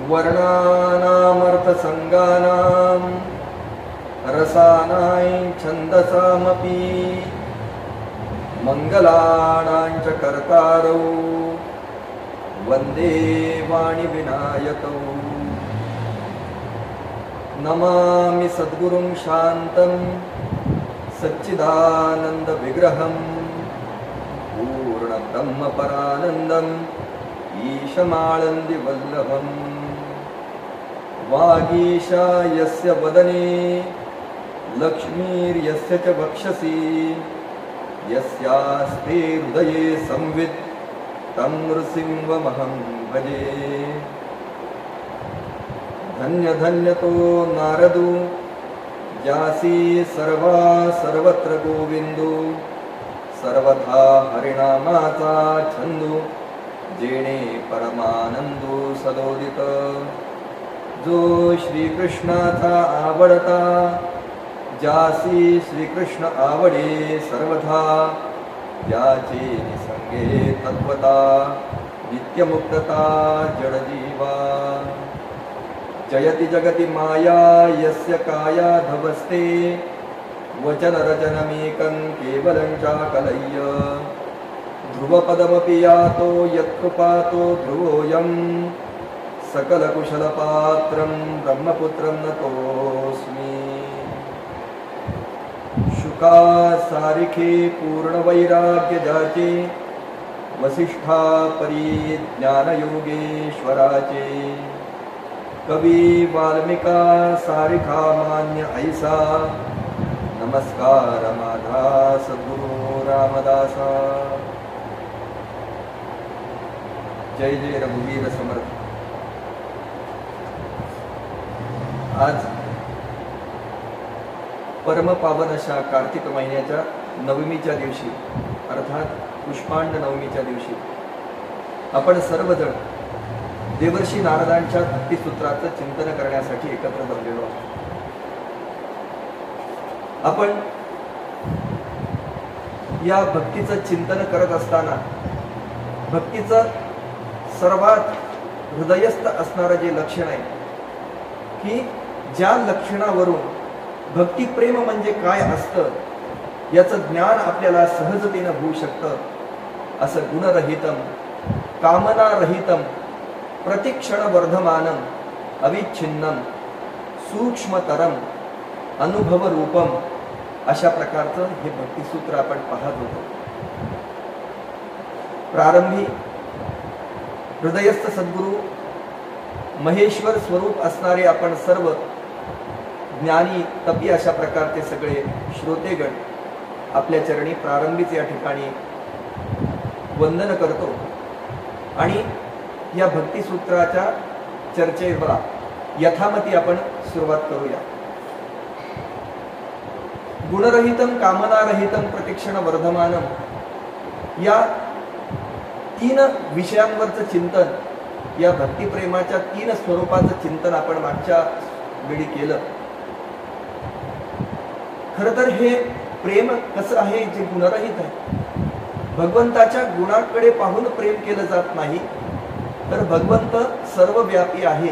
वर्णानामर्थसंगानां रसानां छन्दसामपि मंगलानां च कर्तारौ वन्दे वाणिविनायकौ। नमामि सद्गुरुं शान्तं सच्चिदानन्दविग्रहं पूर्णब्रह्मपरानन्दम् ईशमानन्दिवल्लभम्। वागीशा यस्य वदने लक्ष्मीर्यस्य च वक्षसि यस्यास्ते हृदये संवित् तं नृसिंहमहं भजे। धन्य धन्यतो नारदो यासी सर्वा सर्वत्र गोविंदो सर्वथा हरिनामाचा छंदो जेणे परमानंदो सदोदित। जो श्रीकृष्णाचा आवडता जासी श्रीकृष्ण आवडे सर्वथा याचे निसंगे तत्वता नित्यमुक्तता जडजीवा। जयति जगति माया यस्य काया धवस्ते वचन रचनमेकं केवलं चाकलय्य। ध्रुवपदमपि यातो यत्कृपातो ध्रुवोऽयं सकलकुशलपात्रं ब्रह्मपुत्रं नतोऽस्मि। शुका सारिखे पूर्णवैराग्य जाचे वसिष्ठा परी ज्ञानयोगेश्वराचे। कवी वाल्मिका सारिखा मान्य ऐसा नमस्कार माझा सद्गुरु रामदासा। जय जय रघुवीर समर्थ। आज परमपावन अशा कार्तिक महिन्याच्या नवमीच्या दिवशी अर्थात पुष्पांड नवमीच्या दिवशी आपण सर्वजण देवर्षी नारदांच्या भक्तिसूत्राचं चिंतन करण्यासाठी एकत्र जमलेलो आहोत। आपण या भक्तीचं चिंतन करत असताना भक्तीचं सर्वात हृदयस्थ असणारं जे लक्षण आहे की ज्या लक्षणावरून भक्तिप्रेम म्हणजे काय असतं याचं ज्ञान आपल्याला सहजतेनं होऊ शकतं असं गुणरहितम कामनारहितम प्रतिक्षण वर्धमानम अविच्छिन्नम सूक्ष्मतरम अनुभव रूपम अशा प्रकारचं हे भक्तिसूत्र आपण पाहत होतो। प्रारंभी हृदयस्थ सद्गुरु महेश्वर स्वरूप असणारे आपण सर्व ज्ञानी तपी अशा प्रकारचे सगळे श्रोतेगण आपल्या चरणी प्रारंभीच या ठिकाणी वंदन करतो आणि या भक्तिसूत्राच्या चर्चेला यथामती आपण सुरुवात करूया। गुणरहितम कामनारहितम प्रतिक्षण वर्धमानम या तीन विषयांवरचं चिंतन या भक्तिप्रेमाच्या तीन स्वरूपाचं चिंतन आपण मागच्या वेळी केलं। खरं तर हे प्रेम कसं आहे जे गुणरहित आहे। भगवंताच्या गुणाकडे पाहून प्रेम केलं जात नाही तर भगवंत सर्वव्यापी आहे,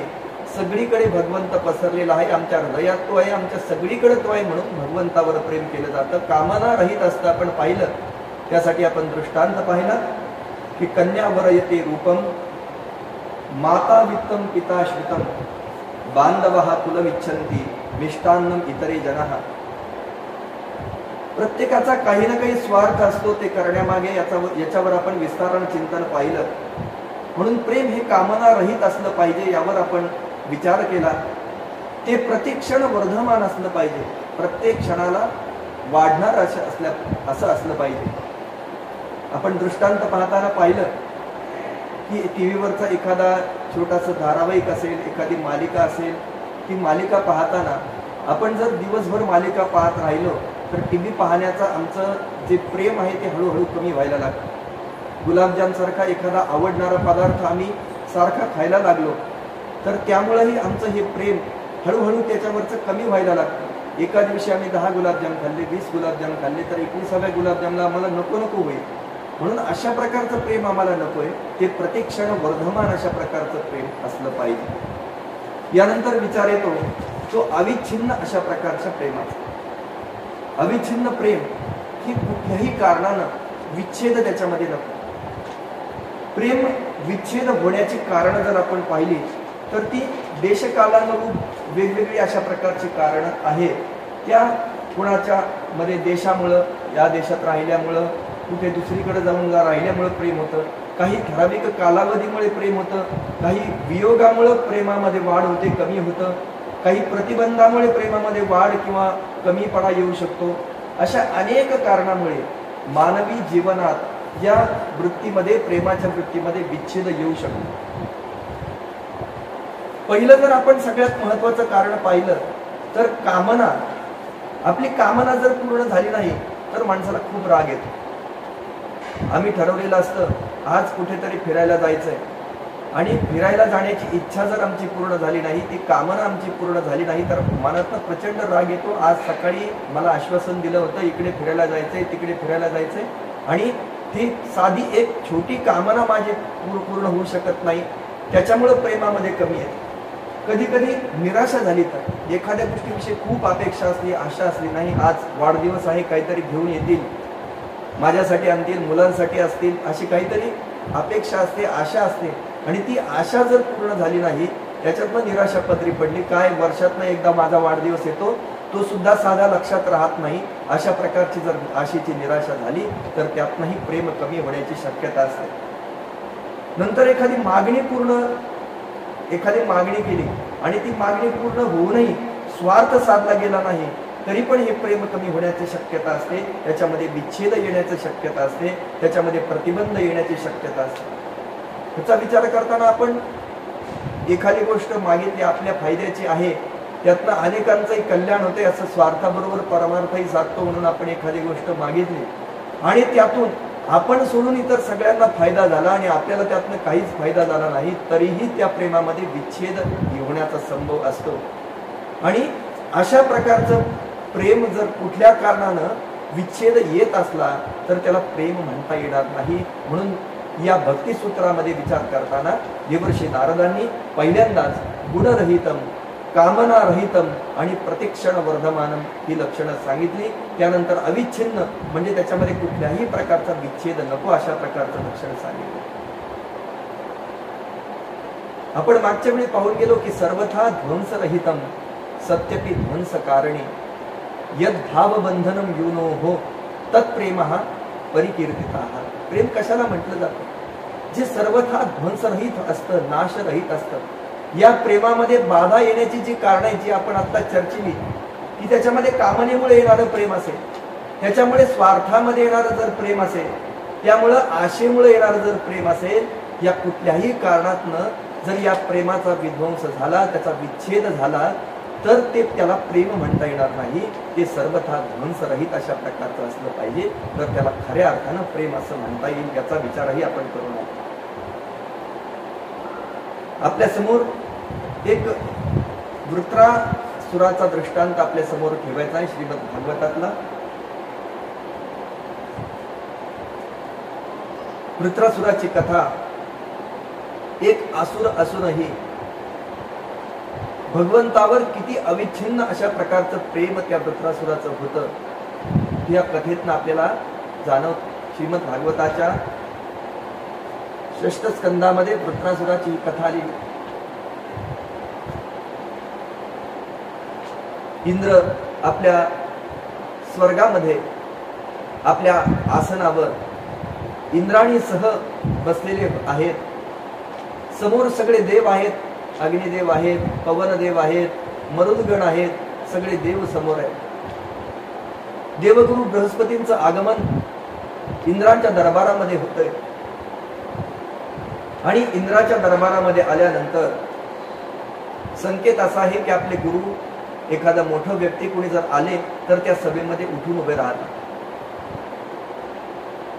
सगळीकडे भगवंत पसरलेला आहे, आमच्या हृदयात तो आहे, आमच्या सगळीकडे तो आहे म्हणून भगवंतावर प्रेम केलं जातं। कामना रहित असतं आपण पाहिलं त्यासाठी आपण दृष्टांत पाहिला की कन्यावर येते रूपम माता वित्तम पिता श्रुतम बांधवः कुलमिच्छन्ति मिष्टान्नम इतरे जनः। प्रत्येकाचा काही ना काही स्वार्थ असतो ते करण्यामागे याच्यावर आपण विस्ताराने चिंतन पाहिलं। म्हणून प्रेम हे कामना रहित असलं पाहिजे यावर आपण विचार केला। ते प्रतिक्षण वर्धमान असलं पाहिजे, प्रत्येक क्षणाला वाढणार असं असलं पाहिजे। आपण दृष्टांत पाहताना पाहिलं की टीव्हीवरचा एखादा छोटासा धारावाहिक असेल, एखादी मालिका असेल, ती मालिका पाहताना आपण जर दिवसभर मालिका पाहत राहिलो तर टीव्ही पाहण्याचा आमचं जे प्रेम आहे ते हळूहळू कमी व्हायला लागतं। गुलाबजाम सारखा एखादा आवडणारा पदार्थ आम्ही सारखा खायला लागलो तर त्यामुळेही आमचं हे प्रेम हळूहळू त्याच्यावरचं कमी व्हायला लागतं। एका दिवशी आम्ही 10 गुलाबजाम खाल्ले, 20 गुलाबजाम खाल्ले तर 21व्या गुलाबजामला आम्हाला नको नको होईल। म्हणून अशा प्रकारचं प्रेम आम्हाला नकोय, ते प्रतिक्षण वर्धमान अशा प्रकारचं प्रेम असलं पाहिजे। यानंतर विचार येतो तो अविच्छिन्न अशा प्रकारच्या प्रेमाचा. अविच्छिन्न प्रेम ही कुठल्याही कारणानं विच्छेद त्याच्यामध्ये नको. प्रेम विच्छेद होण्याची कारण जर आपण पाहिली तर ती देशकालानुरूप वेगवेगळी अशा प्रकारची कारण आहेत. त्या कुणाच्या मध्ये देशामुळं, या देशात राहिल्यामुळं, कुठे दुसरीकडे जाऊन राहिल्यामुळं प्रेम होतं, काही ठराविक कालावधीमुळे प्रेम होतं, काही वियोगामुळं प्रेमामध्ये वाढ होते, कमी होतं, काही प्रतिबंधामुळे प्रेमामध्ये वाढ किंवा कमीपणा येऊ शकतो. अशा अनेक कारणामुळे मानवी जीवनात या वृत्तीमध्ये, प्रेमाच्या वृत्तीमध्ये विच्छेद येऊ शकतो. पहिलं जर आपण सगळ्यात महत्वाचं कारण पाहिलं तर कामना. आपली कामना जर पूर्ण झाली नाही तर माणसाला खूप राग येतो. आम्ही ठरवलेलं असतं आज कुठेतरी फिरायला जायचंय आणि फिरायला जाण्याची इच्छा जर आमची पूर्ण झाली नाही, ती कामना आमची पूर्ण झाली नाही तर मनातनं प्रचंड राग येतो. आज सकाळी मला आश्वासन दिलं होतं इकडे फिरायला जायचंय, तिकडे फिरायला जायचंय, आणि ती साधी एक छोटी कामना माझी पूर्ण होऊ शकत नाही, त्याच्यामुळं प्रेमामध्ये कमी येते. कधी कधी निराशा झाली तर एखाद्या गोष्टीविषयी खूप अपेक्षा असली, आशा असली, नाही आज वाढदिवस आहे, काहीतरी घेऊन येतील, माझ्यासाठी आणतील, मुलांसाठी असतील, अशी काहीतरी अपेक्षा असते, आशा असते, आणि ती आशा जर पूर्ण झाली नाही त्याच्यातनं निराशा पदरी पडली. काय वर्षातनं एकदा माझा वाढदिवस येतो, तो सुद्धा साधा लक्षात राहत नाही, अशा प्रकारची जर आशेची निराशा झाली तर त्यातनंही प्रेम कमी होण्याची शक्यता असते. नंतर एखादी मागणी केली आणि ती मागणी पूर्ण होऊनही स्वार्थ साधला गेला नाही तरी पण हे प्रेम कमी होण्याची शक्यता असते, त्याच्यामध्ये विच्छेद येण्याची शक्यता असते, त्याच्यामध्ये प्रतिबंध येण्याची शक्यता असते. ह्याचा विचार करताना आपण एखादी गोष्ट मागितली आपल्या फायद्याची आहे, त्यातनं अनेकांचंही कल्याण होते असं स्वार्थाबरोबर परमार्थही साधतो म्हणून आपण एखादी गोष्ट मागितली आणि त्यातून आपण सोडून इतर सगळ्यांना फायदा झाला आणि आपल्याला त्यातनं काहीच फायदा झाला नाही, तरीही त्या प्रेमामध्ये विच्छेद होण्याचा संभव असतो. आणि अशा प्रकारचं प्रेम जर कुठल्या कारणानं विच्छेद येत असला तर त्याला प्रेम म्हणता येणार नाही. म्हणून या भक्तिसूत्रामध्ये विचार करताना देवर्षी नारदांनी पहिल्यांदाच गुणरहितम, कामनारहितम आणि प्रतिक्षण वर्धमानम ही लक्षणं सांगितली. त्यानंतर अविच्छिन्न म्हणजे त्याच्यामध्ये कुठल्याही प्रकारचा विच्छेद नको अशा प्रकारचं लक्षण सांगितलं. आपण मागच्या वेळी पाहून गेलो की सर्वथा ध्वंसरहितम सत्यपि ध्वंस कारणी यद भावबंधनम युनो हो तत्प्रेमः परिकीर्तितः. प्रेम कशाला म्हटलं जातं? जे सर्वथा ध्वंसरहित असतं, नाशरहित असतं. या प्रेमामध्ये बाधा येण्याची जी कारण आहे जी आपण आता चर्चिली की त्याच्यामध्ये कामनेमुळे येणारं प्रेम असेल, त्याच्यामुळे स्वार्थामध्ये येणारं जर प्रेम असेल, त्यामुळं आशेमुळे येणारं जर प्रेम असेल, या कुठल्याही कारणातनं जर या प्रेमाचा विध्वंस झाला, त्याचा विच्छेद झाला तर ते त्याला प्रेम म्हणता येणार नाही. ते सर्वथा ध्वंसरहित अशा प्रकारचं असलं पाहिजे तर त्याला खऱ्या अर्थानं प्रेम असं म्हणता येईल. याचा विचारही आपण करू नये. आपल्या समोर एक वृत्रासुराचा दृष्टांत आपल्या समोर ठेवायचा आहे श्रीमद भागवतातला. वृत्रासुराची कथा. एक असुर असूनही भगवंतावर किती अविच्छिन्न अशा प्रकारचं प्रेम त्या वृत्रासुराचं होतं, या कथेतनं आपल्याला जाणवत. श्रीमद भागवताच्या 6 स्कंदामध्ये वृत्रासुराची कथा आली. इंद्र आपल्या स्वर्गामध्ये आपल्या आसनावर इंद्राणीसह बसलेले आहेत. समोर सगळे देव आहेत, अग्निदेव आहेत, पवनदेव आहेत, मरुदगण आहेत, सगळे देव समोर आहेत. देवगुरु बृहस्पतींचं आगमन इंद्रांच्या दरबारामध्ये होतंय आणि इंद्राच्या दरबारामध्ये आल्यानंतर संकेत असा आहे की आपले गुरु, एखादा मोठं व्यक्ती कोणी जर आले तर त्या सभेमध्ये उठून उभे राहतात.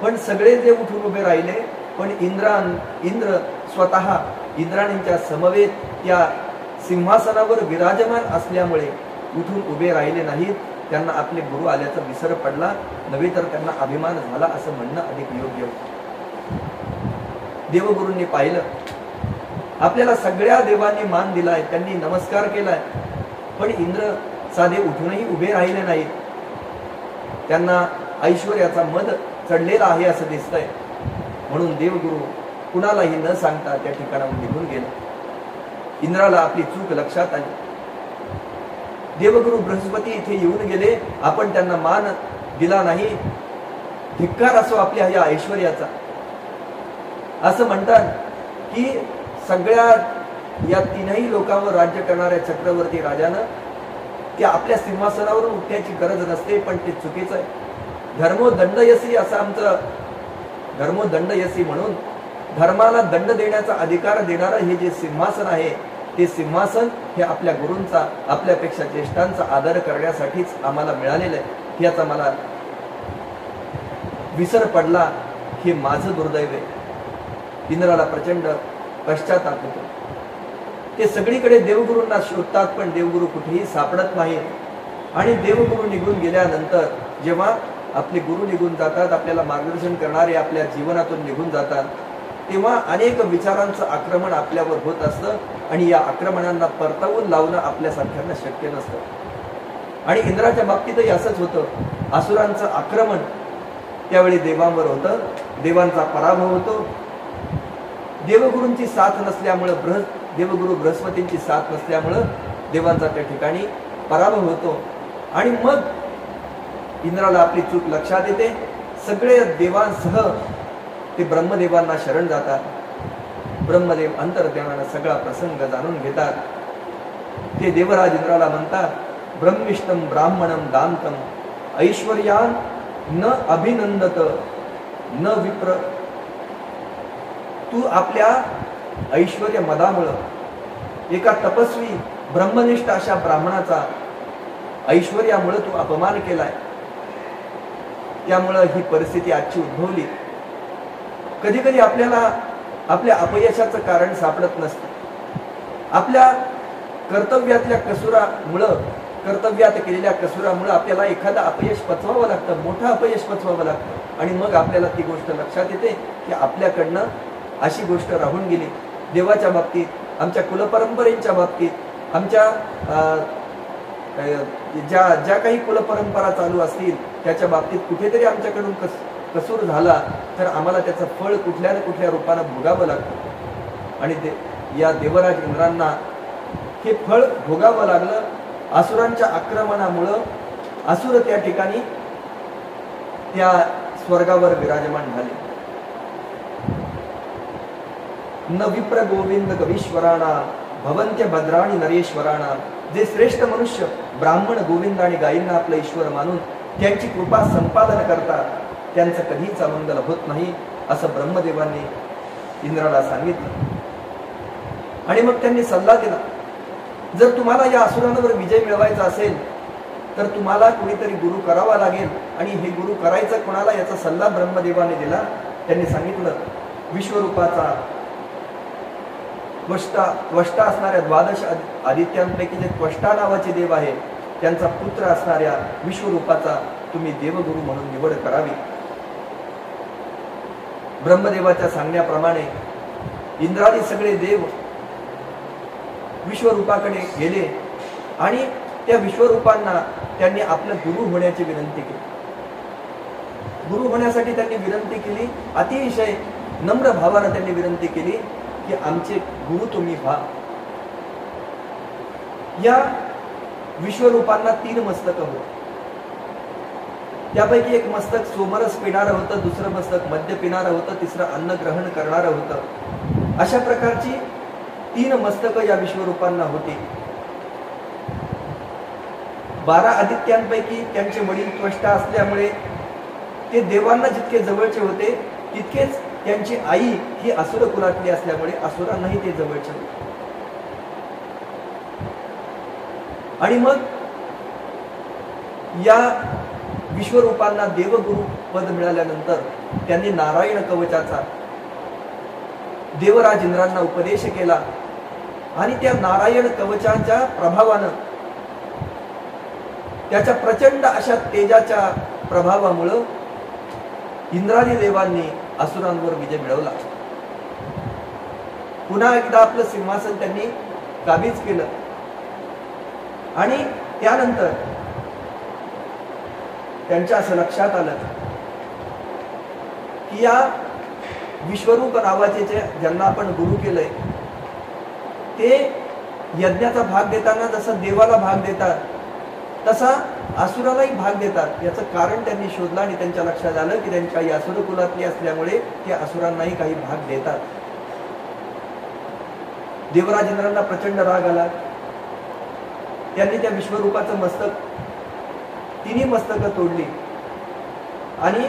पण सगळे जे उठून उभे राहिले, पण इंद्र स्वतः इंद्राणींच्या समवेत त्या सिंहासनावर विराजमान असल्यामुळे उठून उभे राहिले नाहीत. त्यांना आपले गुरु आल्याचा विसर पडला, नव्हे तर त्यांना अभिमान झाला असं म्हणणं अधिक योग्य होतं. देवगुरूंनी पाहिलं आपल्याला सगळ्या देवांनी मान दिलाय, त्यांनी नमस्कार केलाय, पण इंद्र साधे उठूनही उभे राहिले नाहीत. त्यांना ऐश्वर्याचा मद चढलेला आहे असं दिसतंय. म्हणून देवगुरु कुणालाही न सांगता त्या ठिकाणाहून निघून गेला. इंद्राला आपली चूक लक्षात आली. देवगुरु बृहस्पती इथे येऊन गेले, आपण त्यांना मान दिला नाही, धिक्कार असो आपल्या या ऐश्वर्याचा. असं म्हणतात की सगळ्या या तीनही लोकांवर राज्य करणाऱ्या चक्रवर्ती राजानं त्या आपल्या सिंहासनावरून उठण्याची गरज नसते, पण ते चुकीचं आहे. धर्मोदंडयसी असं आमचं धर्मोदंडयसी म्हणून धर्माला दंड देण्याचा अधिकार देणारं हे जे सिंहासन आहे, ते सिंहासन हे आपल्या गुरूंचा, आपल्यापेक्षा ज्येष्ठांचा आदर करण्यासाठीच आम्हाला मिळालेलं आहे. याचा मला विसर पडला, हे माझं दुर्दैव आहे. इंद्राला प्रचंड पश्चाताप होतो. ते सगळीकडे देवगुरूंना शोधतात, पण देवगुरु कुठेही सापडत नाहीत. आणि देवगुरु निघून गेल्यानंतर जेव्हा आपले गुरु निघून जातात, आपल्याला मार्गदर्शन करणारे आपल्या जीवनातून निघून जातात, तेव्हा अनेक विचारांचं आक्रमण आपल्यावर होत असतं. आणि या आक्रमणांना परतवून लावणं आपल्यासारख्यांना शक्य नसतं. आणि इंद्राच्या बाबतीतही असंच होतं. असुरांचं आक्रमण त्यावेळी देवांवर होतं, देवांचा पराभव होतो. देवगुरूंची साथ नसल्यामुळं, देवगुरु बृहस्पतींची साथ नसल्यामुळं देवांचा त्या ठिकाणी पराभव होतो. आणि मग इंद्राला आपली चूक लक्षात येते. सगळे देवांसह ते ब्रह्मदेवांना शरण जातात. ब्रह्मदेव अंतर्ध्यानानं सगळा प्रसंग जाणून घेतात. ते देवराज इंद्राला म्हणतात, ब्रह्मिष्टम ब्राह्मणम दांतम ऐश्वर्यान न अभिनंदत न विप्र. तू आपल्या ऐश्वर्य मदामुळं एका तपस्वी ब्रह्मनिष्ठ अशा ब्राह्मणाचा ऐश्वर्यामुळे तू अपमान केलाय. त्यामुळं ही परिस्थिती आजची उद्भवली. कधी कधी आपल्याला आपल्या अपयशाचं कारण सापडत नसतं. आपल्या कर्तव्यातल्या कसुरामुळं, कर्तव्यात केलेल्या कसुरामुळं आपल्याला एखादं अपयश पचवावं लागतं, मोठं अपयश पचवावं लागतं. आणि मग आपल्याला ती गोष्ट लक्षात येते की आपल्याकडनं अशी गोष्ट राहून गेली. देवाच्या बाबतीत, आमच्या कुलपरंपरेच्या बाबतीत, आमच्या ज्या काही कुलपरंपरा चालू असतील त्याच्या बाबतीत कुठेतरी आमच्याकडून कसूर झाला तर आम्हाला त्याचं फळ कुठल्या ना कुठल्या रूपानं भोगावं लागतं. आणि या देवराज इंद्रांना हे फळ भोगावं लागलं. असुरांच्या आक्रमणामुळं असुर त्या ठिकाणी त्या स्वर्गावर विराजमान झाले. न विप्र गोविंद कवीश्वराणा भवंत्य भद्राणी नरेश्वराणा. जे श्रेष्ठ मनुष्य ब्राह्मण गोविंद आणि गायींना आपलं ईश्वर मानून त्यांची कृपा संपादन करतात, त्यांचं कधीच अमंगल होत नाही, असं ब्रह्मदेवांनी इंद्राला सांगितलं. आणि मग त्यांनी सल्ला दिला, जर तुम्हाला या असुरांवर विजय मिळवायचा असेल तर तुम्हाला कुणीतरी गुरु करावा लागेल. आणि हे गुरु करायचं कोणाला याचा सल्ला ब्रह्मदेवाने दिला. त्यांनी सांगितलं, विश्वरूपाचा त्वष्टा असणाऱ्या 12 आदित्यांपैकी जे त्वष्टा नावाचे देव आहे, त्यांचा पुत्र असणाऱ्या विश्वरूपाचा तुम्ही देवगुरु म्हणून निवड करावी. ब्रह्मदेवाच्या सांगण्याप्रमाणे इंद्रादी सगळे देव विश्वरूपाकडे गेले आणि त्या विश्वरूपांना त्यांनी आपलं गुरु होण्याची विनंती केली. गुरु होण्यासाठी त्यांनी विनंती केली. अतिशय नम्र भावानं त्यांनी विनंती केली की आमचे गुरु तुम्ही व्हा. या विश्वरूपांना 3 मस्तक होत. त्यापैकी एक मस्तक सोमरस पिणारं होतं, दुसरं मस्तक मद्य पिणारं होतं, तिसरं अन्न ग्रहण करणारं होतं. अशा प्रकारची 3 मस्तक या विश्वरूपांना होती. 12 आदित्यांपैकी त्यांचे वडील त्वष्टा असल्यामुळे ते देवांना जितके जवळचे होते तितकेच त्यांची आई ही असुर कुलातली असल्यामुळे असुरांनाही ते जवळचे होते. आणि मग या विश्वरूपांना देवगुरु पद मिळाल्यानंतर त्यांनी नारायण कवचाचा देवराज इंद्रांना उपदेश केला. आणि त्या नारायण कवचाच्या प्रभावानं, त्याच्या प्रचंड अशा तेजाच्या प्रभावामुळं इंद्रादी देवांनी असुरांवर विजय मिळवला. पुन्हा एकदा आपलं सिंहासन त्यांनी काबीज केलं. आणि त्यानंतर त्यांच्या असं लक्षात आलं की या विश्वरूप नावाचे ज्यांना आपण गुरु केलंय ते यज्ञाचा भाग देताना जसा देवाला भाग देतात तसा असुरालाही भाग देतात. याचं कारण त्यांनी शोधलं आणि त्यांच्या लक्षात आलं की त्यांच्या आई असुर कुलातली असल्यामुळे ते असुरांनाही काही भाग देतात. देवराज इंद्रांना प्रचंड राग आला. त्यांनी त्या विश्वरूपाचं मस्तक तिन्ही मस्तकं तोडली आणि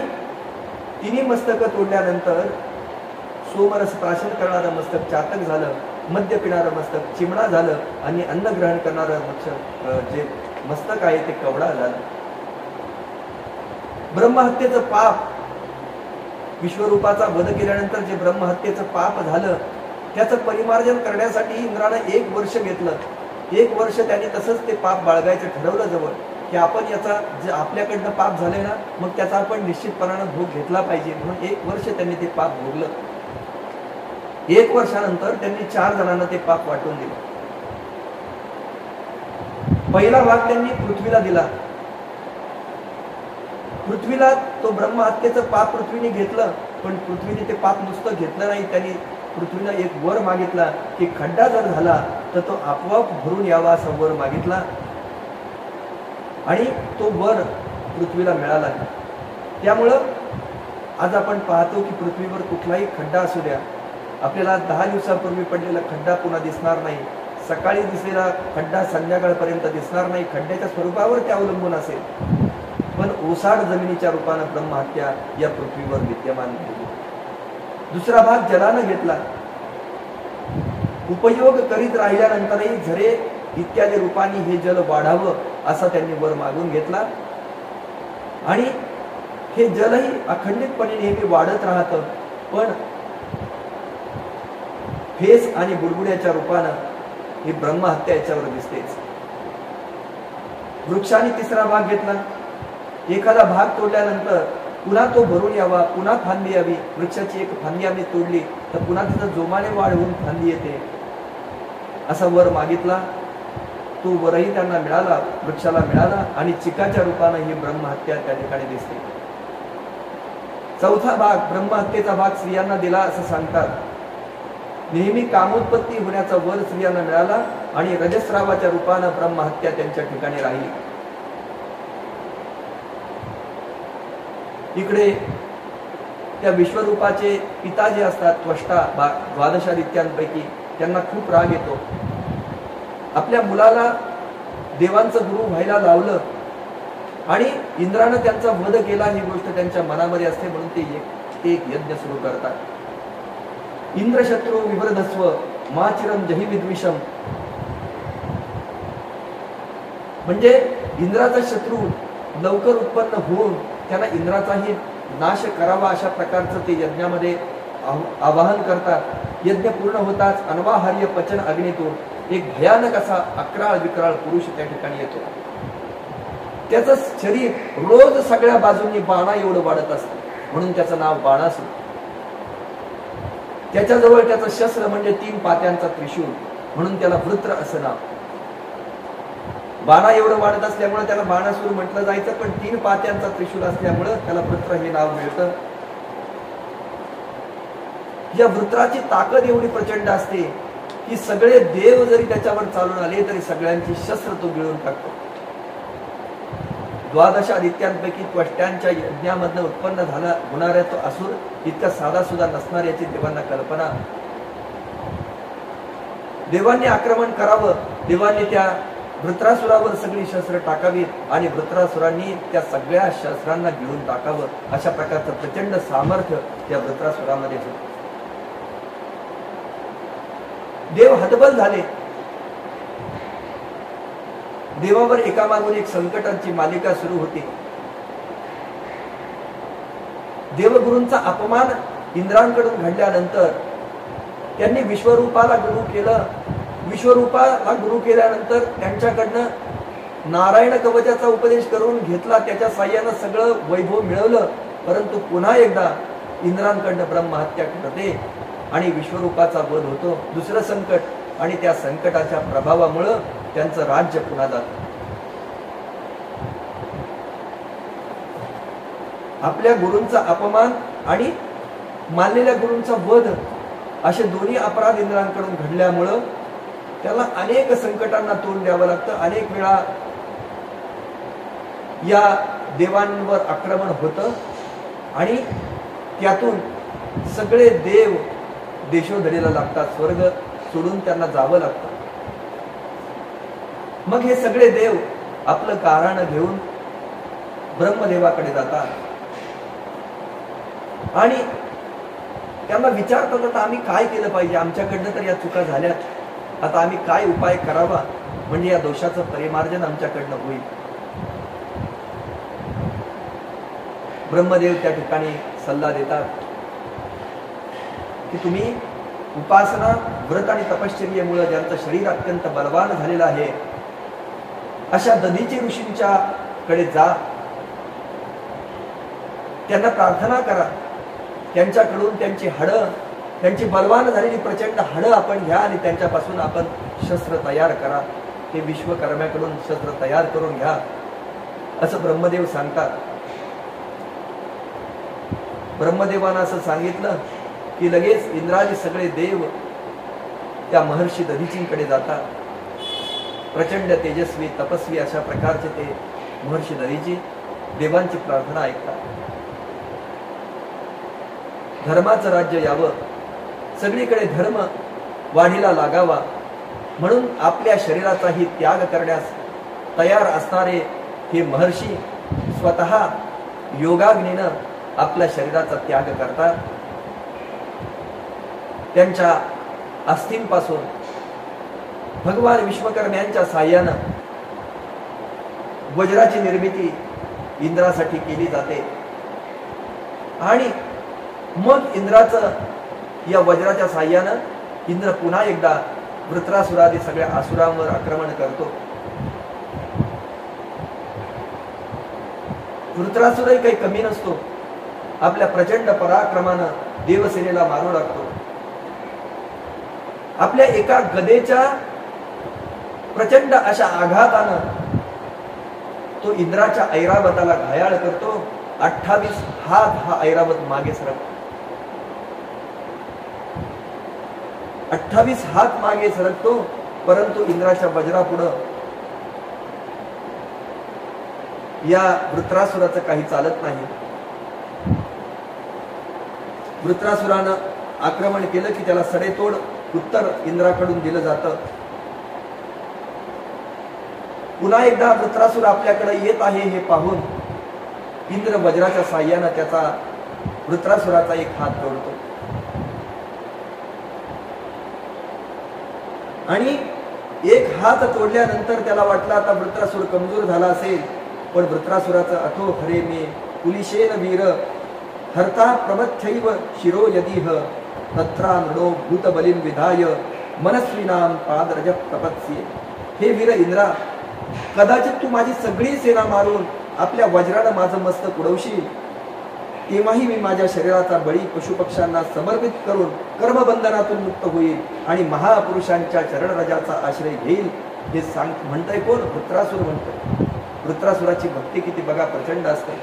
तिन्ही मस्तकं तोडल्यानंतर सोमरस प्राशन करणारं मस्तक चातक झालं, मद्य पिणारं मस्तक चिमणा झालं आणि अन्न ग्रहण करणारं जे मस्तक आहे ते कवडा झालं. ब्रह्महत्येचं पाप, विश्वरूपाचा वध केल्यानंतर जे ब्रह्महत्येचं पाप झालं त्याचं परिमार्जन करण्यासाठी इंद्रानं 1 वर्ष घेतलं. 1 वर्ष त्यांनी तसंच ते पाप बाळगायचं ठरवलं जवळ की आपण याचा जे आपल्याकडनं पाप झालंय ना मग त्याचा आपण निश्चितपणानं भोग घेतला पाहिजे. म्हणून 1 वर्ष त्यांनी ते पाप भोगलं. 1 वर्षानंतर त्यांनी 4 जणांना ते पाप वाटून दिलं. पहिला भाग त्यांनी पृथ्वीला दिला. पृथ्वीला तो ब्रह्महत्येचं पाप पृथ्वीने घेतलं, पण पृथ्वीने ते पाप नुसतं घेतलं नाही. त्यांनी पृथ्वीला एक वर मागितला की खड्डा जर झाला तर तो आपोआप भरून यावा असा वर मागितला आणि तो वर पृथ्वीला मिळाला. त्यामुळं आज आपण पाहतो की पृथ्वीवर कुठलाही खड्डा असू द्या, आपल्याला 10 दिवसापूर्वी पडलेला खड्डा पुन्हा दिसणार नाही. सकाळी दिसलेला खड्डा संध्याकाळपर्यंत दिसणार नाही. खड्ड्याच्या स्वरूपावर ते अवलंबून असेल, पण ओसाड जमिनीच्या रूपानं ब्रह्महत्या या पृथ्वीवर विद्यमान झाली. दुसरा भाग जलानं घेतला. उपयोग करीत राहिल्यानंतरही झरे इत्यादी रूपाने हे जल वाढावं असा त्यांनी वर मागून घेतला आणि हे जलही अखंडितपणे नेहमी वाढत राहतं, पण फेस आणि बुडबुड्याच्या रूपानं ही ब्रह्महत्या याच्यावर दिसतेच. वृक्षाने तिसरा भाग घेतला. एखादा भाग तोडल्यानंतर पुन्हा तो भरून यावा, पुन्हा फांदी यावी. वृक्षाची एक फांदी आम्ही तोडली तर पुन्हा तिथं जोमाने वाढ होऊन फांदी येते असा वर मागितला. तो वरही त्यांना मिळाला, वृक्षाला मिळाला आणि चिकाच्या रूपानं ही ब्रह्महत्या त्या ठिकाणी दिसते. चौथा भाग, ब्रह्महत्येचा भाग स्त्रियांना दिला असं सांगतात. नेहमी कामोत्पत्ती होण्याचा वर स्त्रियांना मिळाला आणि रजस्रावाच्या रूपानं ब्रह्महत्या त्यांच्या ठिकाणी राहिली. इकडे त्या विश्वरूपाचे पिता जे असतात, त्वष्टा, 12 आदित्यांपैकी, त्यांना खूप राग येतो. आपल्या मुलाला देवांचं गुरु व्हायला लावलं आणि इंद्रानं त्यांचा वध केला ही गोष्ट त्यांच्या मनामध्ये असते, म्हणून ते एक यज्ञ सुरू करतात. इंद्रशत्रू विवरधस्व माचिरम जही विद्विषम, म्हणजे इंद्राचा शत्रू लवकर उत्पन्न होऊन त्यांना इंद्राचाही नाश करावा अशा प्रकारचं ते यज्ञामध्ये आवाहन करतात. यज्ञ पूर्ण होताच अनवाहार्य पचन अग्नीतून एक भयानक असा अक्राळ विक्राळ पुरुष त्या ठिकाणी येतो. त्याचं शरीर रोज सगळ्या बाजूंनी बाणा एवढं वाढत असतं, म्हणून त्याचं नाव बाणासूर. त्याच्याजवळ त्याचं शस्त्र म्हणजे 3 पात्यांचा त्रिशूल, म्हणून त्याला वृत्र असं नाव. बाणा एवढं वाढत असल्यामुळे त्याला बाणासूर म्हटलं जायचं, पण 3 पात्यांचा त्रिशूल असल्यामुळे त्याला वृत्र हे नाव मिळतं. या वृत्राची ताकद एवढी प्रचंड असते की सगळे देव जरी त्याच्यावर चालून आले तरी सगळ्यांची शस्त्र तो गिळून टाकतो. 12 आदित्यांपैकी त्वष्ट्यांच्या यज्ञामधनं उत्पन्न झाला होणारा तो असुर इतका साधा सुद्धा नसणार याची देवांना कल्पना. देवांनी आक्रमण करावं, देवांनी त्या वृत्रासुरावर सगळी शस्त्र टाकावीत आणि वृत्रासुरांनी त्या सगळ्या शस्त्रांना गिळून टाकावं अशा प्रकारचं प्रचंड सामर्थ्य त्या वृत्रासुरामध्ये होतं. देव हतबल झाले. देवावर एकामागून एक संकटांची मालिका सुरू होती. देवगुरूंचा अपमान इंद्रांकडून घडल्यानंतर त्यांनी विश्वरूपाला गुरु केलं. विश्वरूपाला गुरु केल्यानंतर त्यांच्याकडनं नारायण कवचाचा उपदेश करून घेतला. त्याच्या साह्यानं सगळं वैभव मिळवलं, परंतु पुन्हा एकदा इंद्रांकडनं ब्रह्महत्या करते आणि विश्वरूपाचा वध होतो. दुसरं संकट आणि त्या संकटाच्या प्रभावामुळं त्यांचं राज्य पुन्हा जातं. आपल्या गुरूंचा अपमान आणि मानलेल्या गुरूंचा वध असे दोन्ही अपराध इंद्रांकडून घडल्यामुळं त्याला अनेक संकटांना तोंड द्यावं लागतं. अनेक वेळा या देवांवर आक्रमण होतं आणि त्यातून सगळे देव देशोधडीला लागतात. स्वर्ग सोडून त्यांना जावं लागतं. मग हे सगळे देव आपलं गाऱ्हाण घेऊन ब्रह्मदेवाकडे जातात आणि त्यांना विचारतात, आता आम्ही काय केलं पाहिजे, आमच्याकडनं तर या चुका झाल्यात, आता आम्ही काय उपाय करावा म्हणजे या दोषाचं परिमार्जन आमच्याकडनं होईल. ब्रह्मदेव त्या ठिकाणी सल्ला देतात की तुम्ही उपासना, व्रत आणि तपश्चर्येमुळे ज्यांचं शरीर अत्यंत बलवान झालेलं आहे अशा दधीची ऋषींच्या कडे जा, त्यांना प्रार्थना करा, त्यांच्याकडून त्यांची हाडं, त्यांची बलवान झालेली प्रचंड हाडं आपण घ्या आणि त्यांच्यापासून आपण शस्त्र तयार करा. ते विश्वकर्म्याकडून शस्त्र तयार करून घ्या असं ब्रह्मदेव सांगतात. ब्रह्मदेवानं असं सांगितलं की लगेच इंद्राजी सगळे देव त्या महर्षी दधीचींकडे जातात. प्रचंड तेजस्वी तपस्वी अशा प्रकारचे ते महर्षी दधीची देवांची प्रार्थना ऐकतात. धर्माचं राज्य यावं, सगळीकडे धर्म वाढीला लागावा म्हणून आपल्या शरीराचाही त्याग करण्यास तयार असणारे हे महर्षी स्वतः योगाग्नीनं आपल्या शरीराचा त्याग करतात. त्यांच्या अस्थींपासून भगवान विश्वकर्म्यांच्या साह्यानं वज्राची निर्मिती इंद्रासाठी केली जाते आणि मग इंद्राचं या वज्राच्या साह्यानं इंद्र पुन्हा एकदा वृत्रासुरादी सगळ्या असुरांवर आक्रमण करतो. वृत्रासुरही काही कमी नसतो. आपल्या प्रचंड पराक्रमानं देवसेनेला मारू लागतो. आपल्या एका गदेच्या प्रचंड अशा आघातानं तो इंद्राच्या ऐरावताला घायाळ करतो. 28 हात हा ऐरावत मागे सरकतो. 28 हात मागे सरकतो, परंतु इंद्राच्या वज्रापुढं या वृत्रासुराचं काही चालत नाही. वृत्रासुरानं आक्रमण केलं की त्याला सडेतोड उत्तर इंद्राकडून दिलं जातं. पुन्हा एकदा वृत्रासुर आपल्याकडे येत आहे हे पाहून इंद्र वज्राच्या साह्यानं त्याचा वृत्रासुराचा एक हात तोडतो आणि एक हात तोडल्यानंतर त्याला वाटलं आता वृत्रासुर कमजोर झाला असेल, पण वृत्रासुराचं अथो खरे मे पुलिशेन वीर हरता प्रमथ्यैव शिरो यदीह तत्रा नृडो भूतबलिं विधाय मनस्विनाम पादरज प्रपत्स्ये. हे वीर इंद्रा, कदाचित तू माझी सगळी सेना मारून आपल्या वज्रानं माझं मस्तक उडवशील, तेव्हाही मी माझ्या शरीराचा बळी पशुपक्ष्यांना समर्पित करून कर्मबंधनातून मुक्त होईल आणि महापुरुषांच्या चरणरजाचा आश्रय घेईल. हे सांग म्हणतंय कोण? वृत्रासुर म्हणतोय. वृत्रासुराची भक्ती किती बघा प्रचंड असते.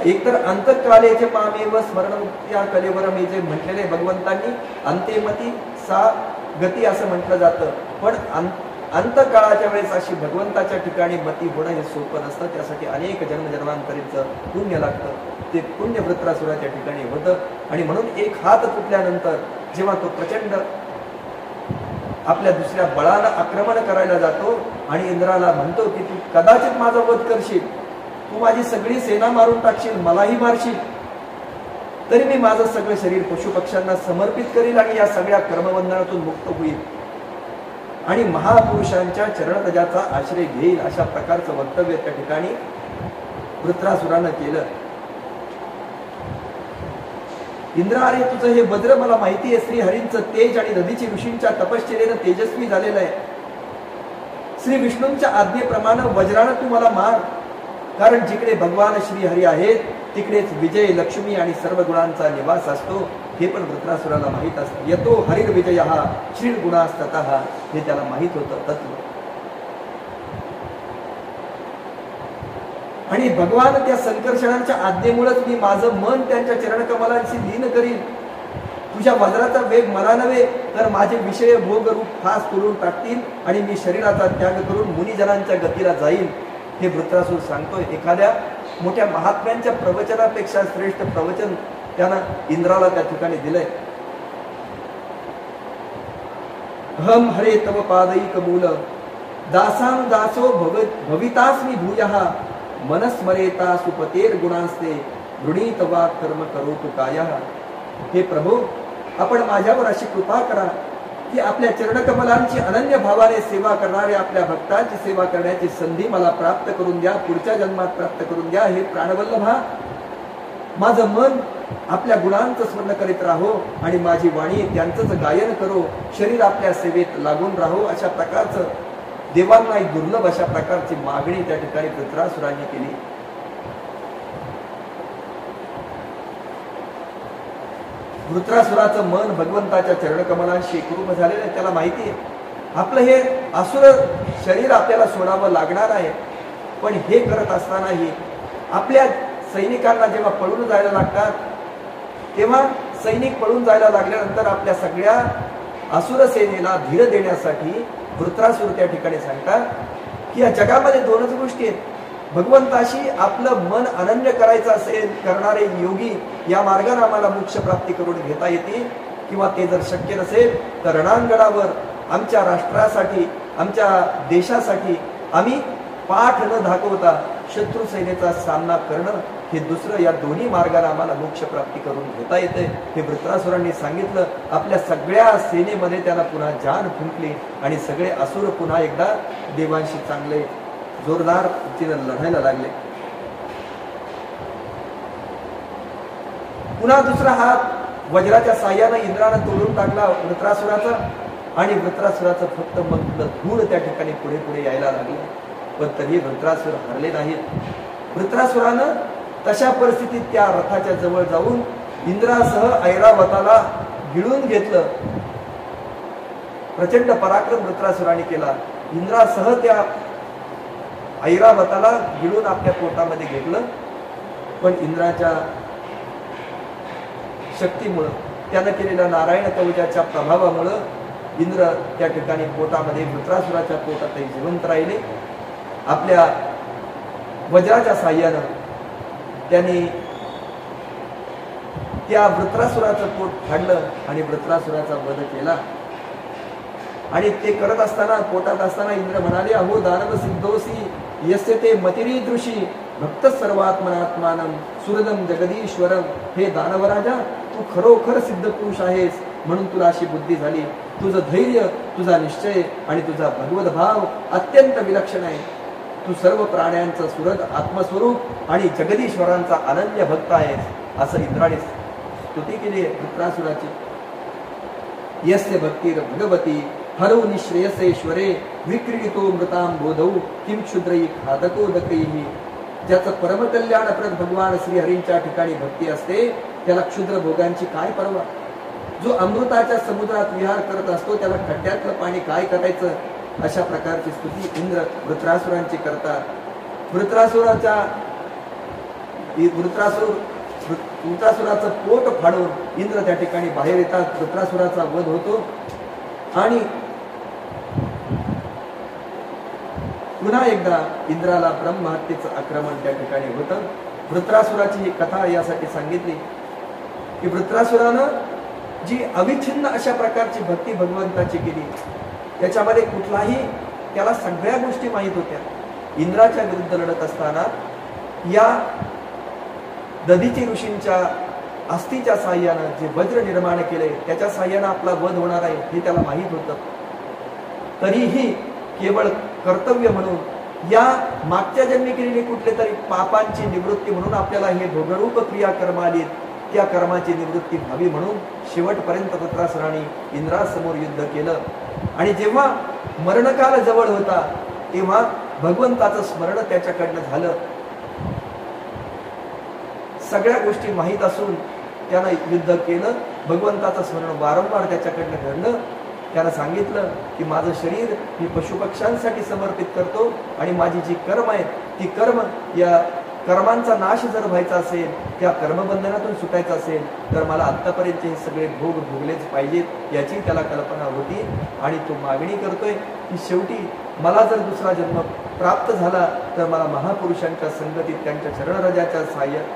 एकतर अंतकालेचे मामेव स्मरणमुक्त्या कलेवर मी जे म्हटलेले भगवंतांनी अंतेमती सा गती असं म्हटलं जातं, पण अंतकाळाच्या वेळेस अशी भगवंताच्या ठिकाणी मती होणं हे सोपं नसतं. त्यासाठी अनेक जन्मजन्मांतरीचं पुण्य लागतं. ते पुण्य वृत्रासुराच्या ठिकाणी होतं आणि म्हणून एक हात तुटल्यानंतर जेव्हा तो प्रचंड आपल्या दुसऱ्या बळानं आक्रमण करायला जातो आणि इंद्राला म्हणतो की तू कदाचित माझा वध करशील, तू माझी सगळी सेना मारून टाकशील, मलाही मारशील, तरी मी माझं सगळं शरीर पशुपक्ष्यांना समर्पित करील आणि या सगळ्या कर्मबंधनातून मुक्त होईल आणि महापुरुषांच्या चरणरजाचा आश्रय घेईल. अशा प्रकारचं वक्तव्य त्या ठिकाणी वृत्रासुरानं केलं. इंद्र, अरे तुझं हे वज्र मला माहिती आहे, श्रीहरींचं तेज आणि दधीची ऋषींच्या तपश्चर्येनं तेजस्वी झालेलं आहे. श्री विष्णूंच्या आज्ञेप्रमाणे वज्रानं तू मला मार, कारण जिकडे भगवान श्रीहरी आहेत तिकडेच विजय, लक्ष्मी आणि सर्व गुणांचा निवास असतो हे पण वृत्रासुराला माहीत असतं. यतो हरिर विजय हा श्रीर गुणास्ततः, हे त्याला माहीत होतं तत्व. आणि भगवान त्या संकर्षणांच्या आज्ञेमुळेच मी माझं मन त्यांच्या चरणकमलांशी लीन करीन. तुझ्या वज्राचा वेग मला नव्हे तर माझे विषय भोग रूप फास तोडून टाकतील आणि मी शरीराचा त्याग करून मुनिजनांच्या गतीला जाईल, हे वृत्रासूर सांगतोय. एखाद्या मोठ्या महात्म्यांच्या प्रवचनापेक्षा श्रेष्ठ प्रवचन त्यानं इंद्राला त्या ठिकाणी दिलंय. अहम हरे तव पादैक मूल दासां दासो भवितास्मि भूयः मनस्मरेता सुपतेर गुणास्ते गृणीत वा कर्म करोतु कायः. हे प्रभू, आपण माझ्यावर अशी कृपा करा की आपल्या चरणकमलांची अनन्य भावाने सेवा करणाऱ्या आपल्या भक्तांची सेवा करण्याची संधी मला प्राप्त करून द्या, पुढच्या जन्मात प्राप्त करून द्या. हे प्राणवल्लभा, माझं मन आपल्या गुणांचं स्मरण करीत राहो आणि माझी वाणी त्यांचंच गायन करो, शरीर आपल्या सेवेत लागून राहो. अशा प्रकारचं देवांना एक दुर्लभ अशा प्रकारची मागणी त्या ठिकाणी वृत्रासुरांनी केली. वृत्रासुराचं मन भगवंताच्या चरणकमलांशी एकरूप झालेलं आहे. त्याला माहिती आहे आपलं हे असुर शरीर आपल्याला सोडावं लागणार आहे, पण हे करत असतानाही आपल्या सैनिकांना जेव्हा पळून जायला लागतात तेव्हा सैनिक पळून जायला लागल्यानंतर आपल्या सगळ्या असुर सेनेला धीर देण्यासाठी वृत्रासुर त्या ठिकाणी सांगतात की या जगामध्ये दोनच गोष्टी आहेत. भगवंताशी आपलं मन अनन्य करायचं असेल करणारे योगी या मार्गाने आम्हाला मोक्ष प्राप्ती करून घेता येते, किंवा ते जर शक्य नसेल तर रणांगणावर आमच्या राष्ट्रासाठी, आमच्या देशासाठी आम्ही पाठ न दाखवता शत्रू सेनेचा सामना करणं, हे दुसरं. या दोन्ही मार्गाने आम्हाला मोक्ष प्राप्ती करून घेता येते, हे वृत्रासुरांनी सांगितलं. आपल्या सगळ्या सेनेमध्ये त्यांना पुन्हा जान फुंकली आणि सगळे असुर पुन्हा एकदा देवांशी चांगले जोरदार लढायला लागले. पुन्हा दुसरा हात वज्राच्या साह्याने इंद्रानं तोडून टाकला वृत्रासुराचा, आणि वृत्रासुराचं फक्त मग धूळ त्या ठिकाणी पुढे पुढे यायला लागले. पण तरी वृत्रासुर हरले नाहीत. वृत्रासुरानं तशा परिस्थितीत त्या रथाच्या जवळ जाऊन इंद्रासह ऐरावताला गिळून घेतलं. प्रचंड पराक्रम वृत्रासुराने केला. इंद्रासह त्या ऐरावताला गिळून आपल्या पोटामध्ये घेतलं, पण इंद्राच्या शक्तीमुळं, त्यानं केलेल्या नारायण कवचाच्या प्रभावामुळं इंद्र त्या ठिकाणी पोटामध्ये, वृत्रासुराच्या पोटातही जिवंत राहिले. आपल्या वज्राच्या साह्यानं त्यांनी त्या वृत्रासुराचं पोट फाडलं आणि वृत्रासुराचा वध केला. आणि ते करत असताना, पोटात असताना इंद्र म्हणाले, अहो दानव सिद्धोसी यस्य ते मतिरीदृशी भक्त सर्वात्मनात्मानं सुरदम जगदीश्वरम. हे दानवराजा, तू खरोखर सिद्ध पुरुष आहेस म्हणून तुला अशी बुद्धी झाली. तुझं धैर्य, तुझा निश्चय आणि तुझा भगवत भाव अत्यंत विलक्षण आहे. तू सर्व प्राण्यांचं सुरद आत्मस्वरूप आणि जगदीश्वरांचा अनन्य भक्त आहेस, असं इंद्राने स्तुती केली आहे वृत्रासुराची. यस्य भक्तीर भगवती हरौ निश्रेयसेश्वरे विक्रीडितो मृतां बोधौ किं क्षुद्रई खादको दकैहि. ज्याचं परमकल्याणप्रद भगवान श्रीहरींच्या ठिकाणी भक्ती असते त्याला क्षुद्र भोगांची काय पर्वा. जो अमृताच्या समुद्रात विहार करत असतो त्याला खड्ड्यातलं पाणी काय करायचं, अशा प्रकारची स्तुती इंद्र वृत्रासुरांची करतात. वृत्रासुराचं पोट फाडून इंद्र त्या ठिकाणी बाहेर येतात. वृत्रासुराचा वध होतो आणि पुन्हा एकदा इंद्राला ब्रह्महत्येचं आक्रमण त्या ठिकाणी होतं. वृत्रासुराची ही कथा यासाठी सांगितली की वृत्रासुरानं जी अविच्छिन्न अशा प्रकारची भक्ती भगवंताची केली, त्याच्यामध्ये कुठलाही, त्याला सगळ्या गोष्टी माहीत होत्या. इंद्राच्या विरुद्ध लढत असताना या दधीची ऋषींच्या अस्थिच्या साह्यानं जे वज्र निर्माण केले त्याच्या साह्यानं आपला वध होणार आहे हे त्याला माहीत होतं. तरीही केवळ कर्तव्य म्हणून, या मागच्या जन्मी केलेली कुठले तरी पापांची निवृत्ती म्हणून आपल्याला हे भोगरूप क्रिया कर्म आली, त्या कर्माची निवृत्ती व्हावी म्हणून शेवटपर्यंत वृत्रासुराने इंद्रासमोर युद्ध केलं. आणि जेव्हा मरणकाल जवळ होता तेव्हा भगवंताचं स्मरण त्याच्याकडनं झालं. सगळ्या गोष्टी माहीत असून त्यानं युद्ध केलं. भगवंताचं स्मरण वारंवार त्याच्याकडनं घडलं. त्यानं सांगितलं की माझं शरीर मी पशुपक्ष्यांसाठी समर्पित करतो आणि माझी जी कर्म आहेत ती कर्म, या कर्मांचा नाश जर व्हायचा असेल, त्या कर्मबंधनातून सुटायचं असेल तर मला आत्तापर्यंत हे सगळे भोग भोगलेच पाहिजेत याची त्याला कल्पना होती. आणि तो मागणी करतोय की शेवटी मला जर दुसरा जन्म प्राप्त झाला तर मला महापुरुषांच्या संगतीत त्यांच्या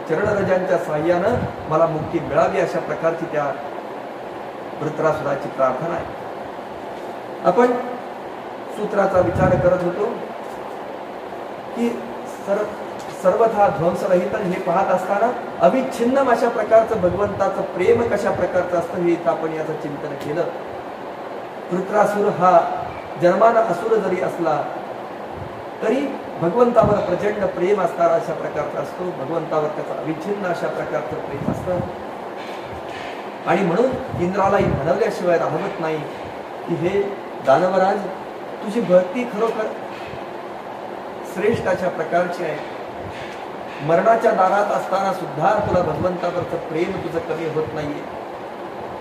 चरणरजांच्या साह्यानं मला मुक्ती मिळावी, अशा प्रकारची त्या वृत्रासुराची प्रार्थना आहे. आपण सूत्राचा विचार करत होतो की सर्वथा ध्वंसरहित हे पाहत असताना अविच्छिन्न अशा प्रकारचं भगवंताचं प्रेम कशा प्रकारचं असतं हे आपण याचं चिंतन केलं. वृत्रासुर हा जन्माना असुर जरी असला तरी भगवंतावर प्रचंड प्रेम असणारा अशा प्रकारचा असतो. भगवंतावर त्याचं अविच्छिन्न अशा प्रकारचं प्रेम असतं आणि म्हणून इंद्रालाही म्हणवल्याशिवाय राहत नाही की हे दानवराज, तुझी भक्ती खरोखर श्रेष्ठ अशा प्रकारची आहे. मरणाच्या दारात असताना सुद्धा तुला भगवंतावरचं प्रेम तुझं कमी होत नाहीये.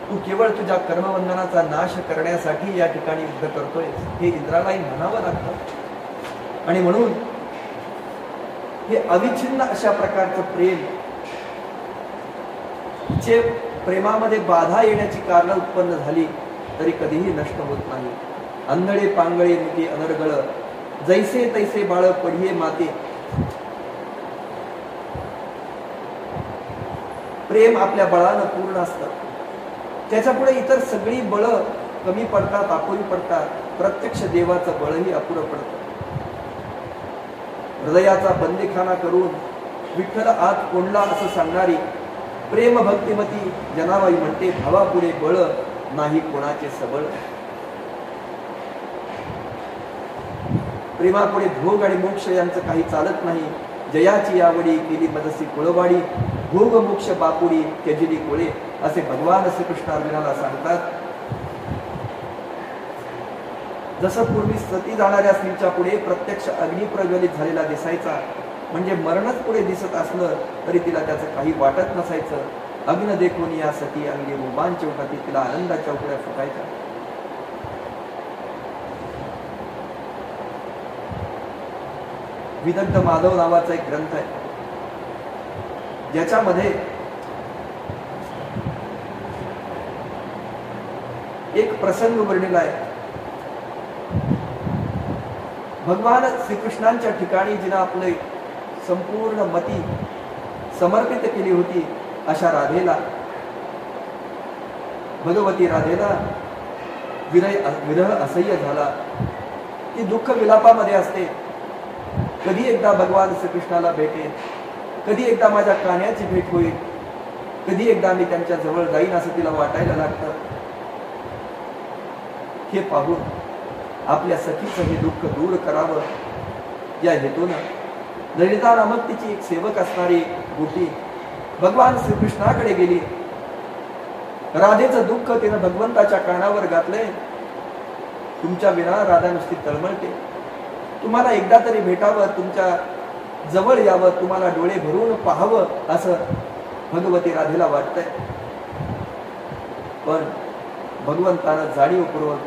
तू केवळ तुझ्या कर्मबंधनाचा नाश करण्यासाठी या ठिकाणी युद्ध करतोय, हे इंद्रालाही म्हणावं लागतं. आणि म्हणून हे अविच्छिन्न अशा प्रकारचं प्रेम, जे प्रेमामध्ये बाधा येण्याची कारण उत्पन्न झाली तरी कधीही नष्ट होत नाही. अंधळे पांगळे मुके अनर्गळ, जैसे तैसे बाळ पडिये माते. प्रेम आपल्या बळानं पूर्ण असतं. त्याच्या पुढे इतर सगळी बळ कमी पडतात, अपुरी पडतात. प्रत्यक्ष देवाचं बळही अपुरं पडतं. हृदयाचा बंदीखाना करून विठ्ठल आत कोंडला असं सांगणारी प्रेम भक्तिमती जनाबाई म्हणते, भावापुढे बळ नाही कोणाचे सबळ. प्रेमापुढे भोग आणि मोक्ष यांचं काही चालत नाही. जयाची आवडी केली मदसी कुळवाडी, भोग मोक्ष बापुडी त्यजिली कोळे, असे भगवान श्रीकृष्ण अर्जुनाला सांगतात. जसं पूर्वी सती जाणाऱ्या स्त्रीच्या पुढे प्रत्यक्ष अग्नी प्रज्वलित झालेला दिसायचा, म्हणजे मरणच पुढे दिसत असलं तरी तिला त्याचं काही वाटत नसायचं. अग्न देखून या सती अंगे रोमांच उठती, तिला आनंदाच्या उकड्या फुटायच्या. विदग्ध माधव नावाचा एक ग्रंथ आहे ज्याच्यामध्ये एक प्रसंग वर्णिला आहे. भगवान श्रीकृष्णांच्या ठिकाणी जिने आपले संपूर्ण मती समर्पित केली होती अशा राधेला, भगवती राधेला विरह असह्य झाला. ती दुःख विलापामध्ये असते. कधी एकदा भगवान श्रीकृष्णाला भेटेल, कधी एकदा माझ्या कान्याची भेट होईल, कधी एकदा मी त्यांच्या जवळ जाईन असं तिला वाटायला लागतं. हे पाहून आपल्या सखीचं हे दुःख दूर करावं या हेतूनं ललिता नामक तिची एक सेवक असणारी गोपी भगवान श्रीकृष्णाकडे गेली. राधेचं दुःख तिनं भगवंताच्या कानावर घातलंय. तुमच्या विना राधा नुसती तळमळते. तुम्हाला एकदा तरी भेटावं, तुमच्या जवळ यावं, तुम्हाला डोळे भरून पाहावं असं भगवती राधेला वाटतंय. पण भगवंतानं जाणीवपूर्वक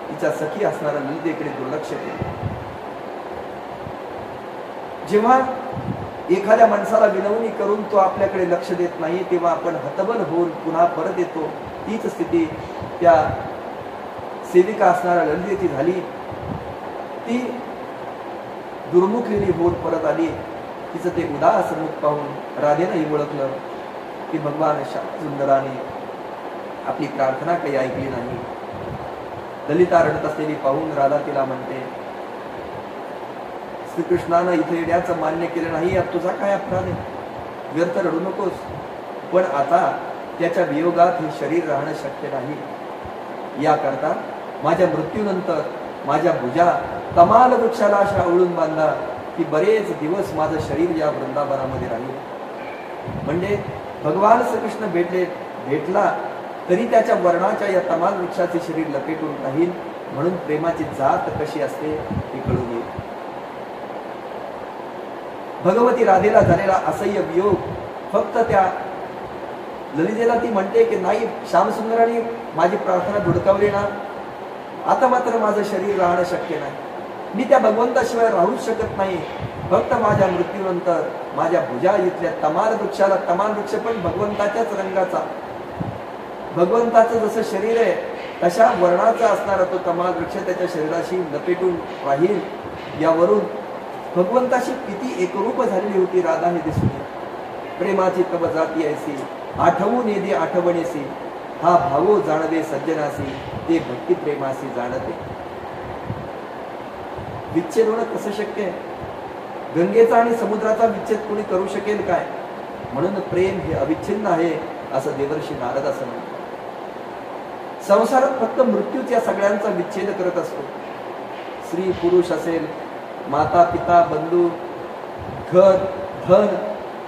तिच्या सखी असणाऱ्या ललितेकडे दुर्लक्ष केलं. जेव्हा एखाद्या माणसाला विनवणी करून तो आपल्याकडे लक्ष देत नाही तेव्हा आपण हतबल होऊन पुन्हा परत येतो. तीच स्थिती त्या सेविका असणाऱ्या ललितेची झाली. ती दुर्मुखी होऊन परत आली. तिचं ते उदास मुख पाहून राधेनंही ओळखलं की भगवान सुंदराने आपली प्रार्थना काही ऐकली नाही. ललिता रडत असलेली पाहून राधा तिला म्हणते, श्रीकृष्णानं इथे येण्याचं मान्य केलं नाही, यात तुझा काय अपराध आहे? व्यर्थ रडू नकोस. पण आता त्याच्या वियोगात हे शरीर राहणं शक्य नाही. याकरता माझ्या मृत्यूनंतर माझ्या भुजा तमाल वृक्षाला अशा आवळून बांधा की बरेच दिवस माझं शरीर या वृंदावनामध्ये राहील. म्हणजे भगवान श्रीकृष्ण भेटला तरी त्याच्या वर्णाच्या या तमाल वृक्षाचे शरीर लपेटून राहील. म्हणून प्रेमाची जात कशी असते हे कळून येईल. भगवती राधेला झालेला असह्य वियोग फक्त त्या ललितेला ती म्हणते की नाही, श्यामसुंदराने माझी प्रार्थना धुडकावली ना, आता मात्र माझं शरीर राहणं शक्य नाही, मी त्या भगवंताशिवाय राहूच शकत नाही. फक्त माझ्या मृत्यूनंतर माझ्या भुजा इथल्या तमाल वृक्षाला, तमाल वृक्ष पण भगवंताच्याच रंगाचा, भगवंताचं जसं शरीर आहे तशा वर्णाचा असणारा तो तमाल वृक्ष त्याच्या शरीराशी लपेटून राहील. यावरून भगवंताशी किती एकरूप झालेली होती राधा हे दिसून येते. प्रेमाची तब जाती ऐसी, आठवून येदी आठवणीसी, हा भावो जाणवे सज्जनासी, ते भक्ती प्रेमासी जाणते. विच्छेद होणं कसं शक्य आहे? गंगेचा आणि समुद्राचा विच्छेद कोणी करू शकेल काय? म्हणून प्रेम हे अविच्छिन्न आहे असं देवर्षी नारद असं म्हणतात. संसारात फक्त मृत्यूच या सगळ्यांचा विच्छेद करत असतो. स्त्री पुरुष असेल, माता पिता बंधू, घर धन,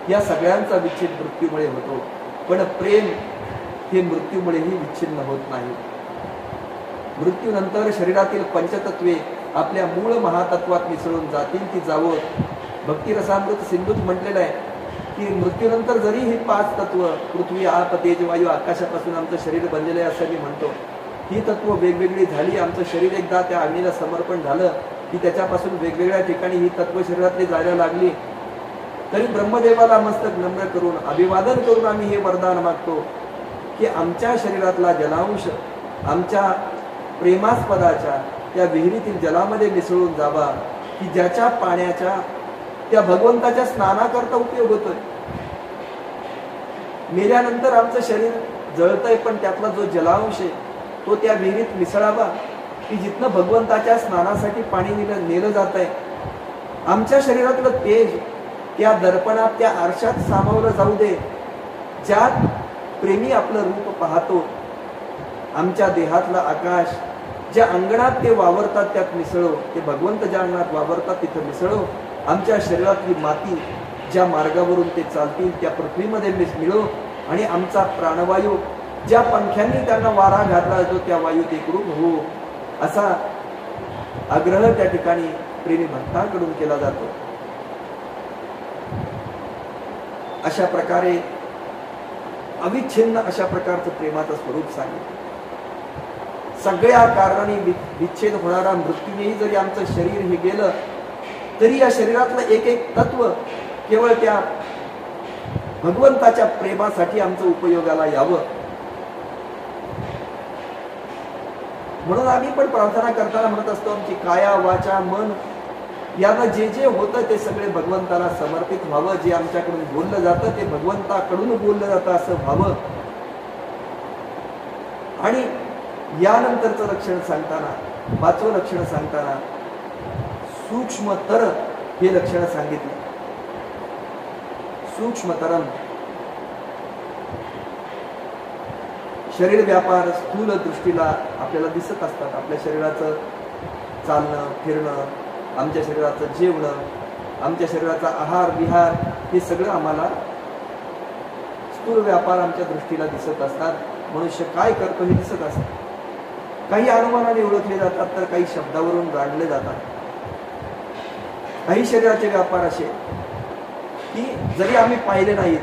या सगळ्यांचा विच्छेद मृत्यूमुळे होतो. पण प्रेम हे मृत्यूमुळेही विच्छिन्न होत नाही. मृत्यूनंतर शरीरातील पंचतत्वे आपल्या मूळ महातत्वात मिसळून जातील ती जावं. भक्तिरसामृत सिंधूत म्हटलेलं आहे की मृत्यूनंतर जरी ही 5 तत्व, पृथ्वी आप तेज वायू आकाशापासून आमचं शरीर बनलेलं आहे असं मी म्हणतो, ही तत्व वेगवेगळी झाली, आमचं शरीर एकदा त्या अग्नीला समर्पण झालं की त्याच्यापासून वेगवेगळ्या ठिकाणी ही तत्व शरीरातली जायला लागली, तरी ब्रह्मदेवाला मस्तक नम्र करून अभिवादन करून आम्ही हे वरदान मागतो की आमच्या शरीरातला जलांश आमच्या प्रेमास्पदाच्या त्या विहिरीतील जलामध्ये मिसळून जावा, की ज्याच्या पाण्याच्या त्या भगवंताच्या स्नानाकरता उपयोग होतोय. मेल्यानंतर आमचं शरीर जळतंय, पण त्यातला जो जलांश आहे तो त्या विहिरीत मिसळावा, की जिथनं भगवंताच्या स्नानासाठी पाणी नेलं जात आहे. आमच्या शरीरातलं तेज त्या दर्पणात, त्या आरशात सामावलं जाऊ दे, ज्यात प्रेमी आपलं रूप पाहतो. आमच्या देहातलं आकाश ज्या अंगणात ते वावरतात त्यात मिसळो, ते भगवंत ज्या अंगणात वावरतात तिथं मिसळो. आमच्या शरीरातली माती ज्या मार्गावरून ते चालतील त्या पृथ्वीमध्ये मिळो, आणि आमचा प्राणवायू ज्या पंख्यांनी त्यांना वारा घातला जातो त्या वायूत एकरूप हो, असा आग्रह त्या ठिकाणी प्रेमी भक्तांकडून केला जातो. अशा प्रकारे अविच्छिन्न अशा प्रकारचं प्रेमाचं स्वरूप सांगितलं. सगळ्या कारणाने विच्छेद होणारा मृत्यूनेही जरी आमचं शरीर हे गेलं तरी या शरीरातलं एक एक तत्व केवळ त्या भगवंताच्या प्रेमासाठी आमचं उपयोगाला यावं. म्हणून आम्ही पण प्रार्थना करताना म्हणत असतो आमची काया वाचा मन यानं जे जे होतं ते सगळे भगवंताला समर्पित व्हावं. जे आमच्याकडून बोललं जातं ते भगवंताकडून बोललं जातं असं व्हावं. आणि यानंतरचं लक्षण सांगताना, 5वं लक्षण सांगताना सूक्ष्मतर हे लक्षण सांगितलं. सूक्ष्मतरम शरीर व्यापार स्थूल दृष्टीला आपल्याला दिसत असतात. आपल्या शरीराचं चालणं फिरणं, आमच्या शरीराचं जेवणं, आमच्या शरीराचा आहार विहार, हे सगळं आम्हाला स्थूल व्यापार आमच्या दृष्टीला दिसत असतात. मनुष्य काय करतो हे दिसत असतं. काही अनुमानाने ओळखले जातात तर काही शब्दावरून जाणले जातात. काही शरीराचे व्यापार असे की जरी आम्ही पाहिले नाहीत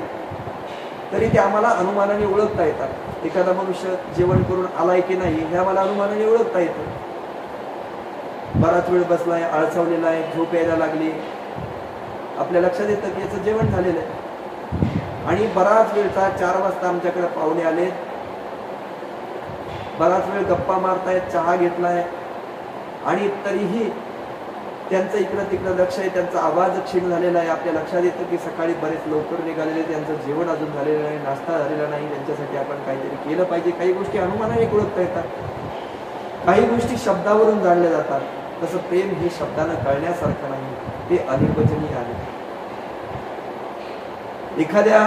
तरी ते आम्हाला अनुमानाने ओळखता येतात. एखादा मनुष्य जेवण करून आलाय की नाही हे आम्हाला अनुमानाने ओळखता येतं. बराच वेळ बसलाय, आळसावलेला आहे, झोप यायला लागली, आपल्या लक्षात येतं की याचं जेवण झालेलं आहे. आणि बराच वेळचा 4 वाजता आमच्याकडे पाहुणे आले, बराच वेळ गप्पा मारतायत, चहा घेतलाय, आणि तरीही त्यांचं इकडं तिकडं लक्ष आहे, त्यांचा आवाज क्षीण झालेला आहे. आपल्या लक्षात येतं की सकाळी बरेच लवकर निघालेले, त्यांचं जेवण अजून झालेलं नाही, नाश्ता झालेला नाही, त्यांच्यासाठी आपण काहीतरी केलं पाहिजे. काही गोष्टी अनुमानाने ओळखता येतात, काही गोष्टी शब्दावरून जाणल्या जातात. तसं प्रेम हे शब्दानं कळण्यासारखं नाही, ते अनिर्वचनीय आहे. एखाद्या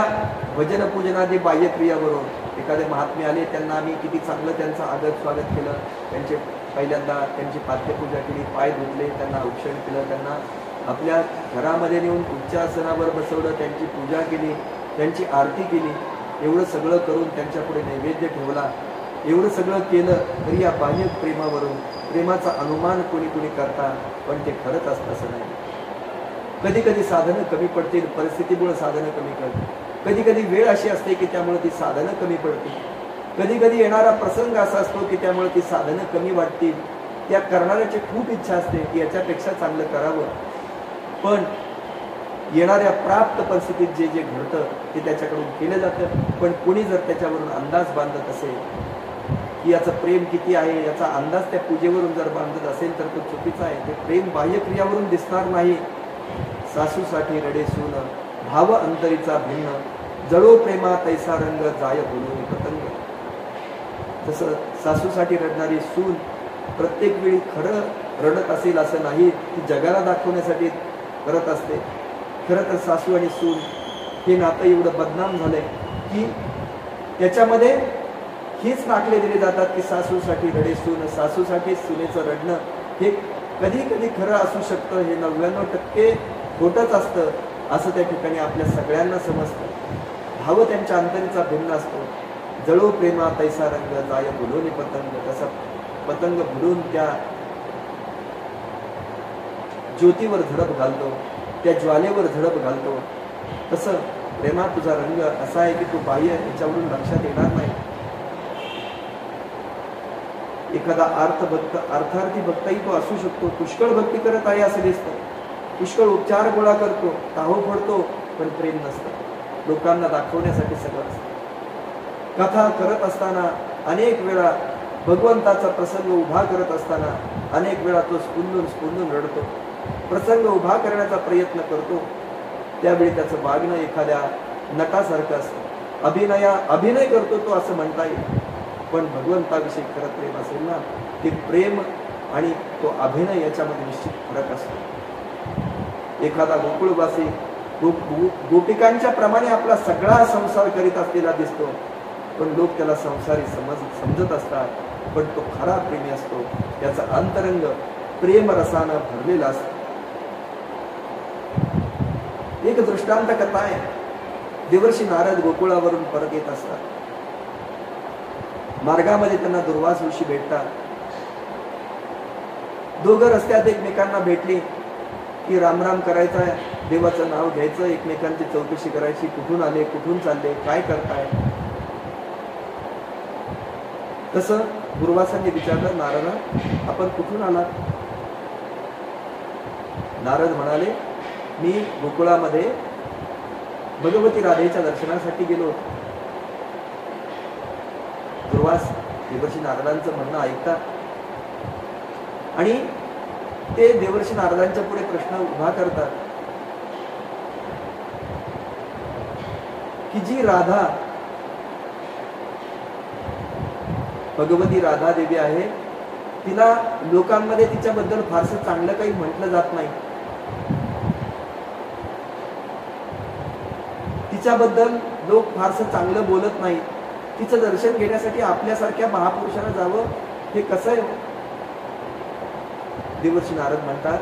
भजन पूजनादी बाह्यक्रियावरून एखादे महात्मे आले, त्यांना आम्ही किती चांगलं त्यांचं आदर स्वागत केलं, त्यांचे पहिल्यांदा त्यांची पाद्यपूजा केली, पाय धुतले, त्यांना औक्षण केलं, त्यांना आपल्या घरामध्ये नेऊन उच्चासनावर बसवलं, त्यांची पूजा केली, त्यांची आरती केली. एवढं सगळं करून त्यांच्यापुढे नैवेद्य ठेवला. एवढं सगळं केलं तरी या बाह्य प्रेमावरून प्रेमाचा अनुमान कोणी कोणी करतात, पण ते खरंच असतं असं नाही. कधी कधी साधनं कमी पडतील, परिस्थितीमुळे साधनं कमी कधी कधी वेळ अशी असते की त्यामुळे ती साधनं कमी पडतील. कधी कधी येणारा प्रसंग असा असतो की त्यामुळे ती साधनं कमी वाटतील. त्या करणाऱ्याची खूप इच्छा असते की याच्यापेक्षा चांगलं करावं, पण येणाऱ्या प्राप्त परिस्थितीत जे जे घडतं ते त्याच्याकडून केलं जातं. पण कुणी जर त्याच्यावरून अंदाज बांधत असेल की याचं प्रेम किती आहे, याचा अंदाज त्या पूजेवरून जर बांधत असेल तर तो चुकीचा आहे. ते प्रेम बाह्यक्रियावरून दिसणार नाही. सासूसाठी रडे सून, भाव अंतरीचा भिन्न, जळो प्रेमा तैसा रंग, जाय बोलून पतंग. जसं सासूसाठी रडणारी सून प्रत्येक वेळी खरं रडत असेल असं नाही, ती जगाला दाखवण्यासाठी करत असते. खरं तर सासू आणि सून हे नातं एवढं बदनाम झालंय की त्याच्यामध्ये हीच नाटले दिले जातात की सासूसाठी रडे सून, सासूसाठी सुनेचं रडणं हे कधी कधी खरं असू शकतं, हे 99% खोटंच असतं असं त्या ठिकाणी आपल्या सगळ्यांना समजतं. भाव त्यांच्या अंतरीचा भिन्न असतो. जळो प्रेमा तैसा रंग, जाय बुडून पतंग. तसा पतंग बुडून त्या ज्योतीवर झडप घालतो, त्या ज्वालेवर झडप घालतो. तसं प्रेमात तुझा रंग असा आहे की तू बाह्य याच्यावरून लक्षात येणार नाही. एखादा अर्थार्थी भक्तही तो असू शकतो, पुष्कळ भक्ती करत आहे असं दिसतं, पुष्कळ उपचार गोळा करतो, ताहो पडतो, पण प्रेम नसतं. लोकांना दाखवण्यासाठी सगळं असतं. कथा करत असताना अनेक वेळा भगवंताचा प्रसंग उभा करत असताना अनेक वेळा तो स्फुंदून रडतो. प्रसंग उभा करण्याचा प्रयत्न करतो, त्यावेळी त्याचं वागणं एखाद्या नटासारखं असतं. अभिनय करतो तो असं म्हणता येईल. पण भगवंताविषयी खरं प्रेम असेल ना, ते प्रेम आणि तो अभिनय याच्यामध्ये निश्चित फरक असतो. एखादा गोकुळवासी गोपिकांच्या प्रमाणे आपला सगळा संसार करीत असलेला दिसतो, पण लोक त्याला संसारी समजत असतात, पण तो खरा प्रेमी असतो. त्याचा अंतरंग प्रेम रसानं भरलेला असतो. एक दृष्टांत कथा आहे. देवर्षी नारद गोकुळावरून परत येत असतात. मार्गामध्ये त्यांना दुर्वास ऋषी भेटतात. दोघं रस्त्यात एकमेकांना भेटली की रामराम करायचा, देवाचं नाव घ्यायचं, एकमेकांची चौकशी करायची, कुठून आले, कुठून चालले, काय करताय. तसं दुर्वासांनी विचारलं, नारदा आपण कुठून आलात. नारद म्हणाले, मी गोकुळामध्ये भगवती राधेच्या दर्शनासाठी गेलो होतो. दुर्वास देवर्षी नारदांचं म्हणणं ऐकतात आणि ते देवर्षी नारदांच्या पुढे प्रश्न उभा करतात की जी राधा भगवती राधा देवी आहे, तिला लोकांमध्ये तिच्याबद्दल फारसं चांगलं काही म्हटलं जात नाही. तिच्याबद्दल लोक फारसं चांगलं बोलत नाही. तिचं दर्शन घेण्यासाठी आपल्यासारख्या महापुरुषांना जावं हे कसं आहे. देवर्षी नारद म्हणतात,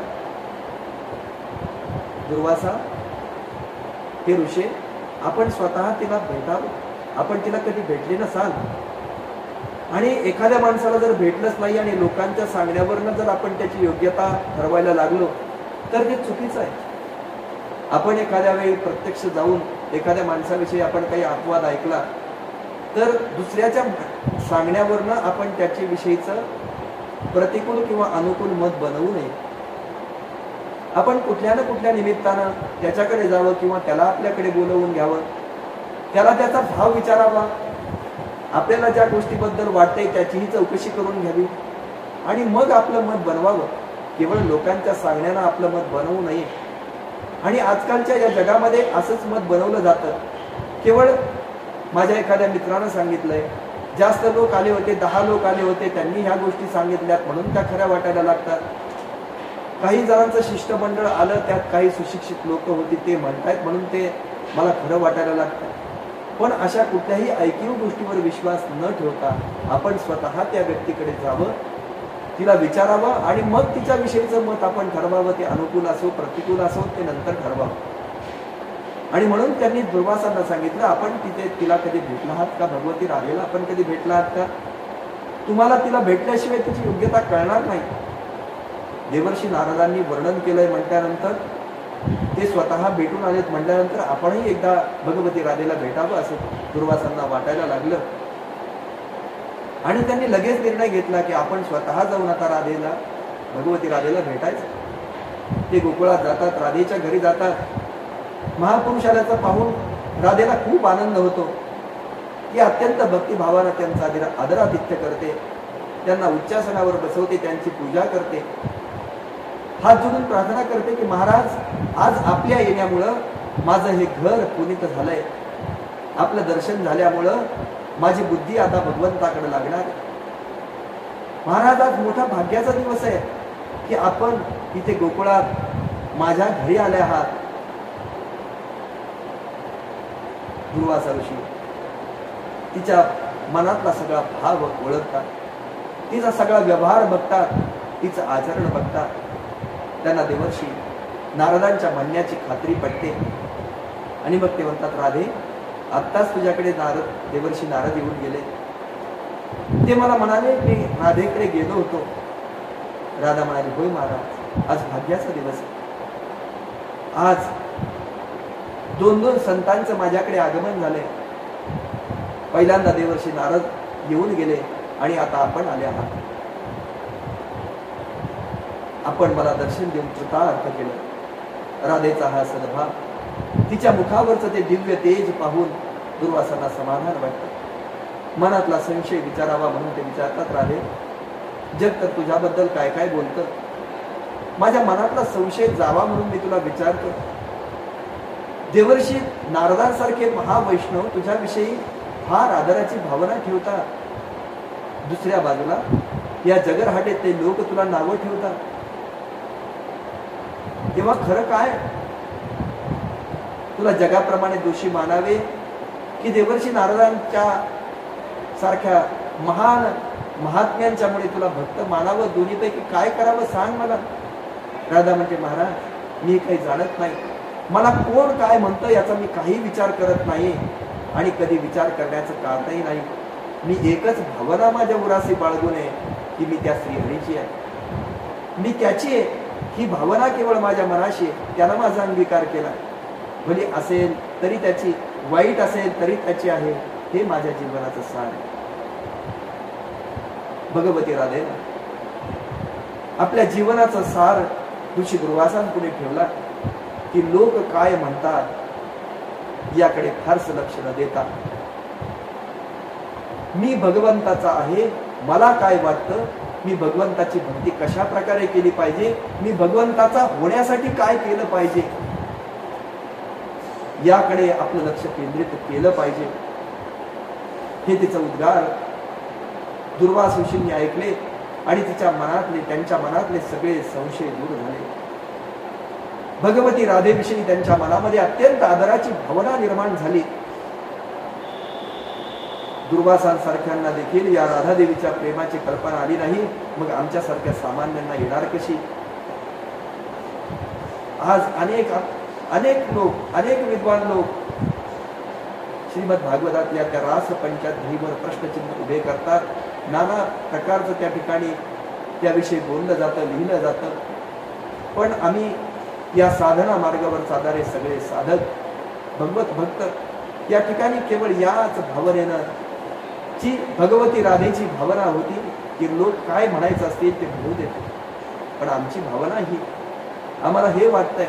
दुर्वासा हे ऋषे, आपण स्वतः तिला भेटावं. आपण तिला कधी भेटले नसाल आणि एखाद्या माणसाला जर भेटलंच नाही आणि लोकांच्या सांगण्यावरनं जर आपण त्याची योग्यता ठरवायला लागलो तर ते चुकीचं आहे. आपण एखाद्या वेळी प्रत्यक्ष जाऊन एखाद्या माणसाविषयी आपण काही अपवाद ऐकला तर दुसऱ्याच्या सांगण्यावरनं आपण त्याच्या विषयीचं प्रतिकूल किंवा अनुकूल मत बनवू नये. आपण कुठल्या ना कुठल्या निमित्तानं त्याच्याकडे जावं किंवा त्याला आपल्याकडे बोलवून घ्यावं, त्याला त्याचा भाव विचारावा, आपल्याला ज्या गोष्टीबद्दल वाटतंय त्याचीही चौकशी करून घ्यावी आणि मग आपलं मत बनवावं. केवळ लोकांच्या सांगण्यानं आपलं मत बनवू नये. आणि आजकालच्या या जगामध्ये असंच मत बनवलं जातं. केवळ माझ्या एखाद्या मित्रानं सांगितलंय, जास्त लोक आले होते, 10 लोक आले होते, त्यांनी ह्या गोष्टी सांगितल्यात म्हणून त्या खऱ्या वाटायला लागतात. काही जणांचं शिष्टमंडळ आलं, त्यात काही सुशिक्षित लोक होती, ते म्हणतायत म्हणून ते मला खरं वाटायला लागतं. पण अशा कुठल्याही ऐकीव गोष्टीवर विश्वास न ठेवता आपण स्वतः त्या व्यक्तीकडे जावं, तिला विचारावं आणि मग तिच्या विषयीचं मत आपण ठरवावं. ते अनुकूल असो प्रतिकूल असो ते नंतर ठरवावं. आणि म्हणून त्यांनी दुर्वासांना सांगितलं, आपण तिला कधी भेटला आहात का. भगवती राधेला आपण कधी भेटला आहात का. तुम्हाला तिला भेटल्याशिवाय तिची योग्यता कळणार नाही. देवर्षी नारदांनी वर्णन केलंय म्हटल्यानंतर ते स्वतः भेटून आलेत म्हटल्यानंतर आपणही एकदा भगवती राधेला भेटावं असं दुर्वासांना वाटायला लागलं. आणि त्यांनी लगेच निर्णय घेतला की आपण स्वतः जाऊन आता भगवती राधेला भेटायचं. ते गोकुळात जातात, राधेच्या घरी जातात. महापुरुष आल्याचं पाहून राधेला खूप आनंद होतो. ती अत्यंत भक्तिभावानं त्यांचा आदरातिथ्य करते, त्यांना उच्चासनावर बसवते, त्यांची पूजा करते, हात जोडून प्रार्थना करते की महाराज, आज आपल्या येण्यामुळं माझं हे घर पुनीत झालंय. आपलं दर्शन झाल्यामुळं माझी बुद्धी आता भगवंताकडे लागणार. महाराज, आज मोठा भाग्याचा दिवस आहे की आपण इथे गोकुळात माझ्या घरी आले आहात. दुर्वासा ऋषी तिच्या मनातला सगळा भाव ओळखतात, तिचा सगळा व्यवहार बघतात, तिचं आचरण बघतात. त्यांना देवर्षी नारदांच्या म्हणण्याची खात्री पटते. आणि मग ते म्हणतात, राधे, आत्ताच तुझ्याकडे देवर्षी नारद येऊन गेले. ते मला म्हणाले की राधेकडे गेलो होतो. राधा म्हणाली, होय महाराज, आज भाग्याचा दिवस आहे. आज 2 संतांचं माझ्याकडे आगमन झाले. पहिल्यांदा देवर्षी नारद येऊन गेले आणि आता आपण आले आहात. आपण मला दर्शन देऊन कृतार्थ केलं. राधेचा हा सद्भाव, तिच्या मुखावरचं ते दिव्य तेज पाहून दुर्वासांना समाधान वाटतं. मनातला संशय विचारावा म्हणून ते विचारतात, राधे, जग तर तुझ्याबद्दल काय काय बोलतं. माझ्या मनातला संशय जावा म्हणून मी तुला विचारतो. देवर्षी नारदांसारखे महावैष्णव तुझ्याविषयी फार आदराची भावना ठेवतात. दुसऱ्या बाजूला या जगरहाटेत ते लोक तुला नावं ठेवतात. तेव्हा खरं काय? तुला जगाप्रमाणे दोषी मानावे की देवर्षी नारदांच्या सारख्या महान महात्म्यांच्यामुळे तुला भक्त मानावं? दोन्हीपैकी काय करावं सांग मला. राधा म्हणते, महाराज, मी काही जाणत नाही. मला कोण काय म्हणतं याचा मी काही विचार करत नाही आणि कधी विचार करण्याचं कारणही नाही. मी एकच भावना माझ्या उरासी बाळगून आहे की मी त्या श्रीहरीची आहे, मी त्याची आहे. ही भावना केवळ माझ्या मनाशी आहे. त्यानं माझा अंगीकार केला. भले असेल तरी त्याची, वाईट असेल तरी त्याची आहे. हे माझ्या जीवनाचं सार आहे. भगवती राधेला आपल्या जीवनाचा सार ऋषी दुर्वासांपुढे ठेवला की लोक काय म्हणतात याकडे फारसं लक्ष न देता, मी भगवंताचा आहे, मला काय वाटतं, मी भगवंताची भक्ती कशा प्रकारे केली पाहिजे, मी भगवंताचा होण्यासाठी काय केलं पाहिजे, याकडे आपलं लक्ष केंद्रित केलं पाहिजे. हे तिचं उद्गार दुर्वास ऋषींनी ऐकले आणि त्यांच्या मनातले सगळे संशय दूर झाले. भगवती राधेविषयी त्यांच्या मनामध्ये अत्यंत आदराची भावना निर्माण झाली. दुर्वासांसारख्यांना देखील या राधादेवीच्या प्रेमाची कल्पना आली नाही, मग आमच्यासारख्या सामान्यांना येणार कशी? आज अनेक लोक, अनेक विद्वान लोक श्रीमद भागवतातल्या त्या रास पंचाध्यायीवर प्रश्नचिन्ह उभे करतात. नाना प्रकारचं त्या ठिकाणी त्याविषयी बोललं जातं, लिहिलं जातं. पण आम्ही या साधना मार्गावर चालणारे सगळे साधक, भगवत भक्त या ठिकाणी केवळ याच भावनेनं जी भगवती राधेची भावना होती की लोक काय म्हणायचं असतील ते म्हणू देते. पण आमची भावना ही, आम्हाला हे वाटतंय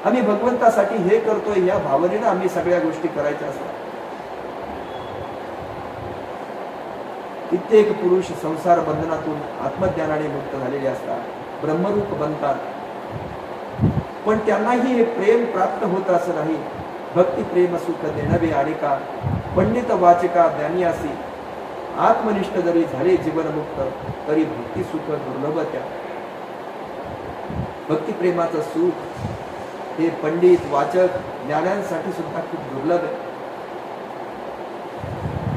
आम्ही भगवंतासाठी हे करतोय, या भावनेनं आम्ही सगळ्या गोष्टी करायच्या असतात. कित्येक पुरुष संसार बंधनातून आत्मज्ञानाने मुक्त झालेले असतात, ब्रह्मरूप बनतात, पण त्यांनाही हे प्रेम प्राप्त होत असं नाही. भक्ती प्रेम सुख देणवे आणि का पंडित वाचका ज्ञानियासी, आत्मनिष्ठ जरी झाले जीवनमुक्त तरी भक्ती सुख दुर्लभ त्या. भक्ती प्रेमाचं सुख हे पंडित वाचक ज्ञानांसाठी सुद्धा खूप दुर्लभ आहे.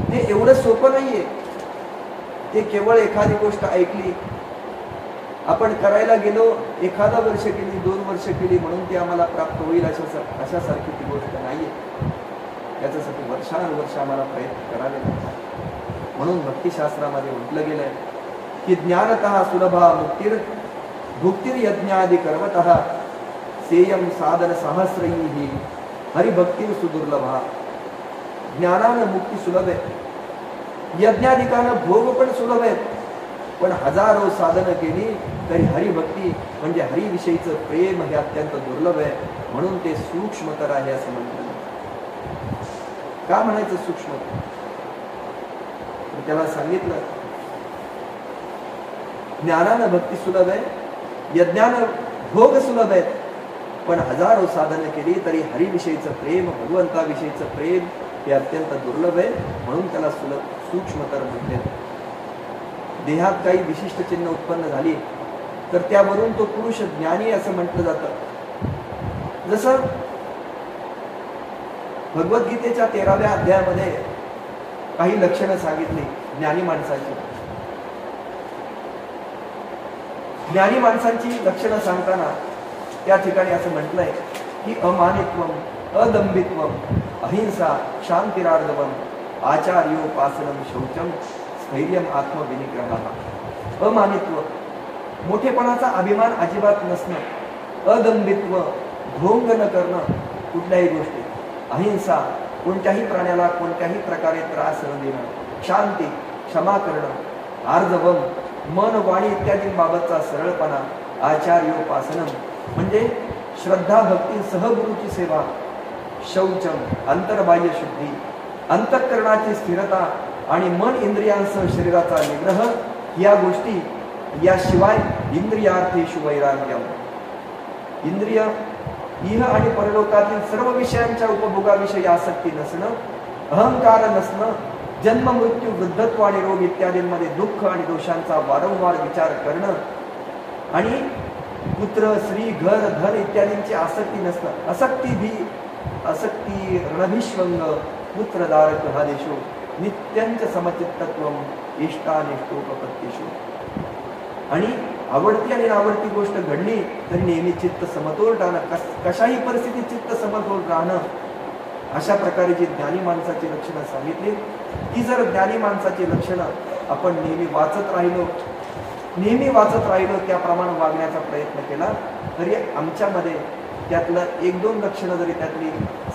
ते एवढं सोपं नाहीये. ते केवळ एखादी गोष्ट ऐकली, आपण करायला गेलो, एखादा वर्ष केली, 2 वर्ष केली म्हणून ती आम्हाला प्राप्त होईल अशासारखी ती गोष्ट नाहीये. याच्यासाठी वर्षानुवर्ष आम्हाला प्रयत्न करावे लागतात. म्हणून भक्तिशास्त्रामध्ये म्हटलं गेलंय की ज्ञानतः सुलभा मुक्तीर भुक्तीर यज्ञादि कर्मतः सेयम साधन सहस्रही हरिभक्ती सुदुर्लभा. ज्ञानानं मुक्ती सुलभ आहे, यज्ञाधिकानं भोग पण सुलभ आहेत, पण हजारो साधनं केली तरी हरिभक्ती म्हणजे हरिविषयीचं प्रेम हे अत्यंत दुर्लभ आहे. म्हणून ते सूक्ष्मतर आहे असं म्हणतात. का म्हणायचं सूक्ष्म? त्याला सांगितलं ज्ञानानं भक्ती सुलभ आहे, यज्ञानं भोग सुलभ आहेत, पण हजारो साधनं केली तरी हरिविषयीचं प्रेम, भगवंताविषयीचं प्रेम हे अत्यंत दुर्लभ आहे. म्हणून त्याला सूक्ष्मतर म्हणते. देहात काही विशिष्ट चिन्ह उत्पन्न झाली तर त्यावरून तो पुरुष ज्ञानी असं म्हटलं जातं. जसं भगवद्गीतेच्या 13व्या अध्यायामध्ये काही लक्षणं सांगितली ज्ञानी माणसाची. ज्ञानी माणसांची लक्षणं सांगताना त्या ठिकाणी असं म्हटलंय की अमानित्वम, अदंभित्वम, अहिंसा, शांतिरार्दवम, आचार्योपासनम, शौचम, स्थैर्यम, आत्मविनिग्रह. अमानित्व, मोठेपणाचा अभिमान अजिबात नसणं. अदंभित्व, ढोंग न करणं कुठल्याही गोष्टी. अहिंसा, कोणत्याही प्राण्याला कोणत्याही प्रकारे त्रास न देणं. शांती, क्षमा करणं. आर्जवम, मन, वाणी इत्यादींबाबतचा सरळपणा. आचार्योपासनम म्हणजे श्रद्धा, भक्ती, सहगुरूची सेवा. शौचम, अंतर्बाह्य शुद्धी, अंतःकरणाची स्थिरता आणि मन इंद्रियांसह शरीराचा निग्रह या गोष्टी. याशिवाय इंद्रियार्थेषु वैराग्यम, इंद्रिय इह आणि परलोकातील सर्व विषयांच्या उपभोगाविषयी आसक्ती नसणं. अहंकार नसणं. जन्म, मृत्यू, वृद्धत्व आणि रोग इत्यादींमध्ये दुःख आणि दोषांचा वारंवार विचार करणं. आणि पुत्र, स्त्री, घर, धन इत्यादींची आसक्ती नसणं. असक्ती रणभिष्वंग, पुत्रदारक हादेशो, नित्यंच समचित्तत्वम, इष्टानिष्टोपपत्तीशो. आणि आवडती आणि नावडती गोष्ट घडली तरी नेहमी चित्त समतोल राहणं. कशाही परिस्थितीत चित्त समतोल राहणं. अशा प्रकारे जी ज्ञानी माणसाची लक्षणं सांगितली, ती जर ज्ञानी माणसाची लक्षणं आपण नेहमी वाचत राहिलो, त्याप्रमाणे वागण्याचा प्रयत्न केला तरी आमच्यामध्ये त्यातलं 1-2 लक्षणं जरी त्यातली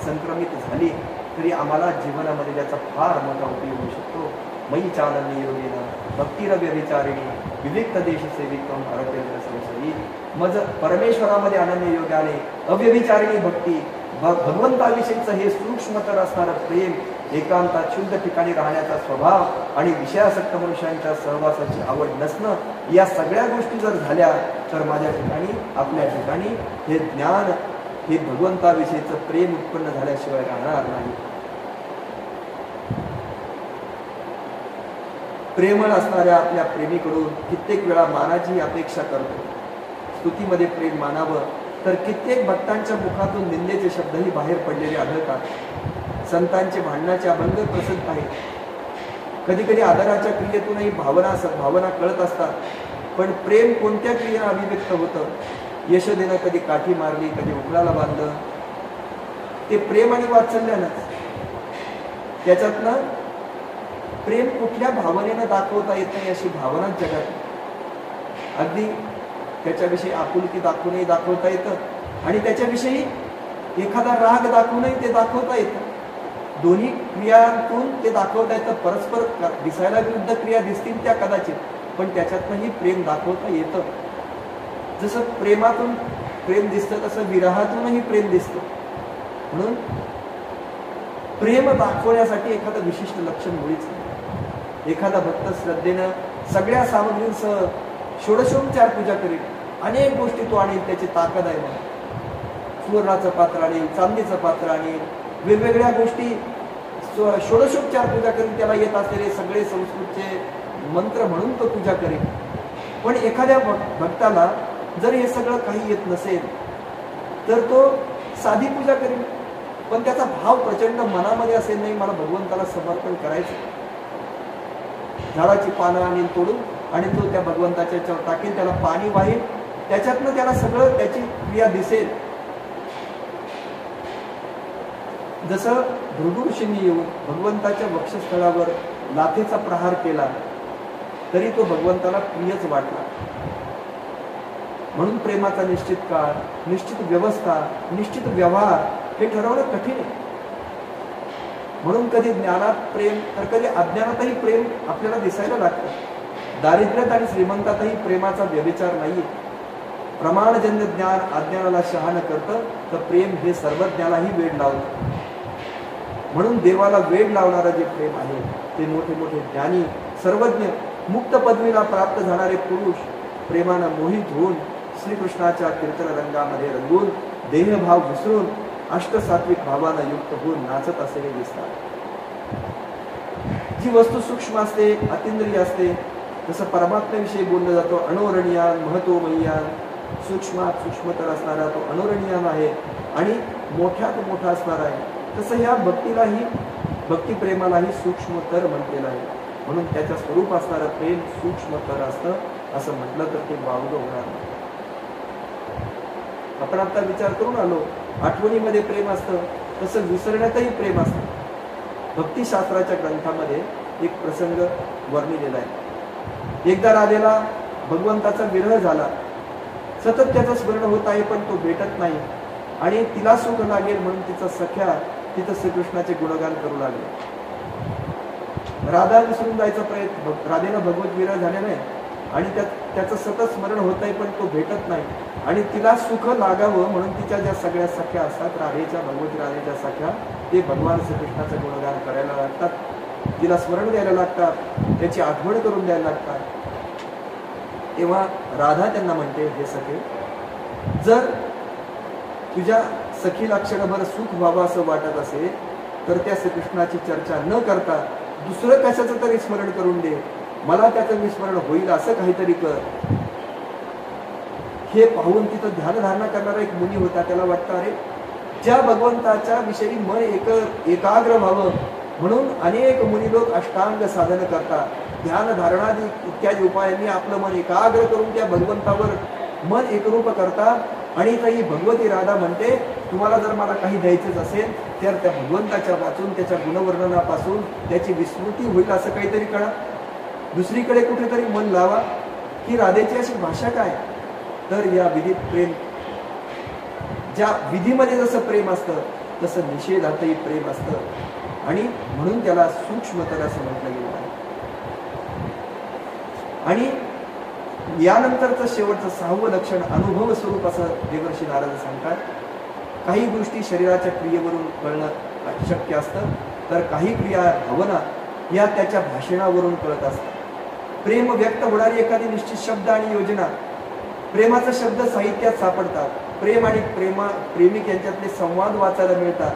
संक्रमित झाली तरी आम्हाला जीवनामध्ये त्याचा फार मोठा उपयोग होऊ शकतो. मयी चालनी योगेन भक्तिरव्यभिचारिणी विविक्त देश सेविकम अरतेंद्र संशयी. मज परमेश्वरामध्ये अनन्य योगाने अव्यभिचारिणी भक्ती, भगवंताविषयीचं हे सूक्ष्मतर असणारं प्रेम, एकांतात शुद्ध ठिकाणी राहण्याचा स्वभाव आणि विषयासक्त मनुष्यांच्या सहवासाची आवड नसणं, या सगळ्या गोष्टी जर झाल्या तर माझ्या ठिकाणी, आपल्या ठिकाणी हे ज्ञान, हे भगवंताविषयीचं प्रेम उत्पन्न झाल्याशिवाय राहणार नाही. प्रेमळ असणाऱ्या आपल्या प्रेमीकडून कित्येक वेळा मानाची अपेक्षा करतो. स्तुतीमध्ये प्रेम मानावं तर कित्येक भक्तांच्या मुखातून निंदेचे शब्दही बाहेर पडलेले आढळतात. संतांचे भांडणाचे अभंग प्रसिद्ध आहेत. कधी कधी आदराच्या क्रियेतूनही भावना कळत असतात. पण प्रेम कोणत्या क्रियेनं अभिव्यक्त होतं? यशोदेनं कधी काठी मारली, कधी उकळाला बांधलं. ते प्रेम आणि वात्सल्यानंच. त्याच्यातनं प्रेम कुठल्या भावनेनं दाखवता येत नाही अशी भावना जगात. अगदी त्याच्याविषयी आपुलकी दाखवूनही दाखवता येतं आणि त्याच्याविषयी एखादा राग दाखवूनही ते दाखवता येतं. दोन्ही क्रियांतून ते दाखवता येतं. परस्पर दिसायला विरुद्ध क्रिया दिसतील त्या कदाचित, पण त्याच्यातनंही प्रेम दाखवता येतं. जसं प्रेमातून प्रेम दिसतं तसं विरहातूनही प्रेम दिसतं. म्हणून प्रेम दाखवण्यासाठी एखादं विशिष्ट लक्षण मुळीच नाही. एखादा भक्त श्रद्धेनं सगळ्या सामग्रींसह षोडशोपचार पूजा करेल, अनेक गोष्टी तो आणेल, त्याची ताकद आहे म्हणून. सुवर्णाचं पात्र आणेल, चांदीचं पात्र आणेल, वेगवेगळ्या गोष्टी षोडशोपचार पूजा करेल. त्याला येत असलेले सगळे संस्कृतचे मंत्र म्हणून तो पूजा करेल. पण एखाद्या भक्ताला जर हे सगळं काही येत नसेल तर तो साधी पूजा करेल, पण त्याचा भाव प्रचंड मनामध्ये असेल, नाही मला भगवंताला समर्पण करायचं. झाडाची पानं आणेल तोडून आणि तो त्या भगवंताच्या याच्यावर टाकेल, त्याला पाणी वाहेल, त्याच्यातनं त्याला सगळं त्याची क्रिया दिसेल. जसं भृगु ऋषींनी येऊन भगवंताच्या वक्षस्थळावर लाथेचा प्रहार केला तरी तो भगवंताला प्रियच वाटला. म्हणून प्रेमाचा निश्चित काळ, निश्चित व्यवस्था, निश्चित व्यवहार हे ठरवणं कठीण आहे. म्हणून कधी ज्ञानात प्रेम तर कधी अज्ञानातही प्रेम आपल्याला दिसायला लागतं. दारिद्र्यात आणि श्रीमंतातही प्रेमाचा व्यभिचार नाहीये. प्रमाणजन्य ज्ञान अज्ञानाला शहाणं करतं, तर प्रेम हे सर्वज्ञालाही वेड लावतं. म्हणून देवाला वेड लावणारं जे प्रेम आहे ते मोठे मोठे ज्ञानी, सर्वज्ञ, मुक्त पदवीला प्राप्त झाणारे पुरुष प्रेमानं मोहित होऊन श्रीकृष्णाच्या कीर्तन रंगामध्ये रंगून देहभाव विसरून अष्टसात्विक भावानं युक्त होऊन नाचत असलेले दिसतात. जी वस्तू सूक्ष्म असते, अतिंद्रिय असते, जसं परमात्म्याविषयी बोललं जातो अणोरणीयान महतोमय्यान, सूक्ष्मात सूक्ष्मतर असणारा तो अणोरणीयान आहे आणि मोठ्यात मोठा असणारा आहे. तसं ह्या भक्तीलाही, भक्तिप्रेमालाही सूक्ष्मतर म्हटलेलं आहे. म्हणून त्याच्या स्वरूप असणारं प्रेम सूक्ष्मतर असतं असं म्हटलं तर ते वावगं होणार नाही. आपण आता विचार करून आलो, आठवणीमध्ये प्रेम असतं, तसं विसरण्यातही प्रेम असतं. भक्तिशास्त्राच्या ग्रंथामध्ये एक प्रसंग वर्णिलेला आहे. एकदा राधेला भगवंताचा विरह झाला. सतत त्याचं स्मरण होत आहे पण तो भेटत नाही आणि तिला सुख लागेल म्हणून तिचा सख्या तिथं श्रीकृष्णाचे गुणगान करू लागले. राधा विसरून जायचा प्रयत्न, राधेला भगवत विरह झाले नाही आणि त्याचं सतत स्मरण होत आहे पण तो भेटत नाही आणि तिला सुख लागावं म्हणून तिच्या ज्या सगळ्या सख्या असतात राधेच्या, भगवती राधेच्या सख्या, ते भगवान श्रीकृष्णाचं गुणगान करायला लागतात, तिला स्मरण द्यायला लागतात, त्याची आठवण करून द्यायला लागतात. तेव्हा राधा त्यांना म्हणते, हे सखे, जर तुझ्या सखीला क्षणभर सुख व्हावं असं वाटत असेल तर त्या श्रीकृष्णाची चर्चा न करता दुसरं कशाचं तरी स्मरण करून दे, मला त्याचं विस्मरण होईल असं काहीतरी कर. हे पाहून तिथं ध्यानधारणा करणारा एक मुनी होता. त्याला वाटतं, अरे ज्या भगवंताच्या विषयी मन एकाग्र व्हावं म्हणून अनेक मुनी लोक अष्टांग साधन करतात, ध्यान धारणादी इत्यादी उपायांनी आपलं मन एकाग्र करून त्या भगवंतावर मन एकरूप करतात आणि ही भगवती राधा म्हणते, तुम्हाला जर मला काही द्यायचंच असेल तर त्या भगवंताच्या वाचून, त्याच्या गुणवर्णनापासून त्याची विस्मृती होईल असं काहीतरी करा, दुसरीकडे कुठेतरी मन लावा. ही राधेची अशी भाषा काय? तर या विधीत प्रेम, ज्या विधीमध्ये जसं प्रेम असतं तसं निषेधातही प्रेम असतं आणि म्हणून त्याला सूक्ष्मतर असं म्हटलं गेलं आहे. आणि यानंतरचं शेवटचं 6वं लक्षण अनुभव स्वरूप असं देवर्षी नारद सांगतात. काही गोष्टी शरीराच्या क्रियेवरून कळणं शक्य असतं, तर काही क्रिया, भावना या त्याच्या भाषणावरून कळत असतात. प्रेम व्यक्त होणारी एखादी निश्चित शब्द आणि योजना, प्रेमाचे शब्द साहित्यात सापडतात. प्रेम आणि प्रेमिक यांच्यातले संवाद वाचायला मिळतात,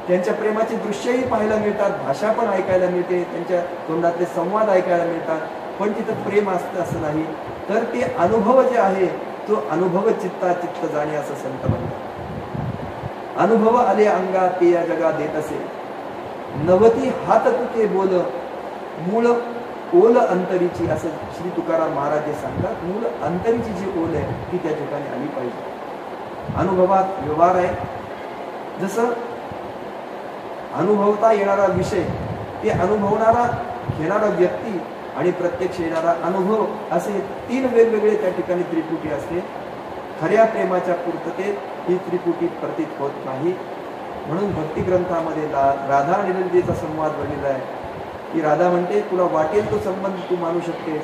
त्यांच्या प्रेमाची दृश्यही पाहायला मिळतात, भाषा पण ऐकायला मिळते, त्यांच्या तोंडातले संवाद ऐकायला मिळतात. पण तिथं प्रेम असतं असं नाही, तर ते अनुभव जे आहे तो अनुभव चित्ता चित्त जाणे असं संत म्हणतात. अनुभव आले अंगा ते या जगा देत असे, नवती हात तुके बोल, मूळ ओल अंतरीची असं श्री तुकाराम महाराज जे सांगतात. मूळ अंतरीची जी ओल आहे ती त्या ठिकाणी आली पाहिजे. अनुभवात व्यवहार आहे. जसं अनुभवता येणारा विषय, ते अनुभवणारा घेणारा व्यक्ती आणि प्रत्यक्ष येणारा अनुभव असे 3 वेगवेगळे त्या ठिकाणी त्रिपुटी असते. खऱ्या प्रेमाच्या पूर्ततेत ही त्रिपुटी प्रतीत होत नाही. म्हणून भक्ती ग्रंथामध्ये राधा आणि ललितेचा संवाद बनलेला आहे की राधा म्हणते, तुला वाटेल तो संबंध तू मानू शकतेस,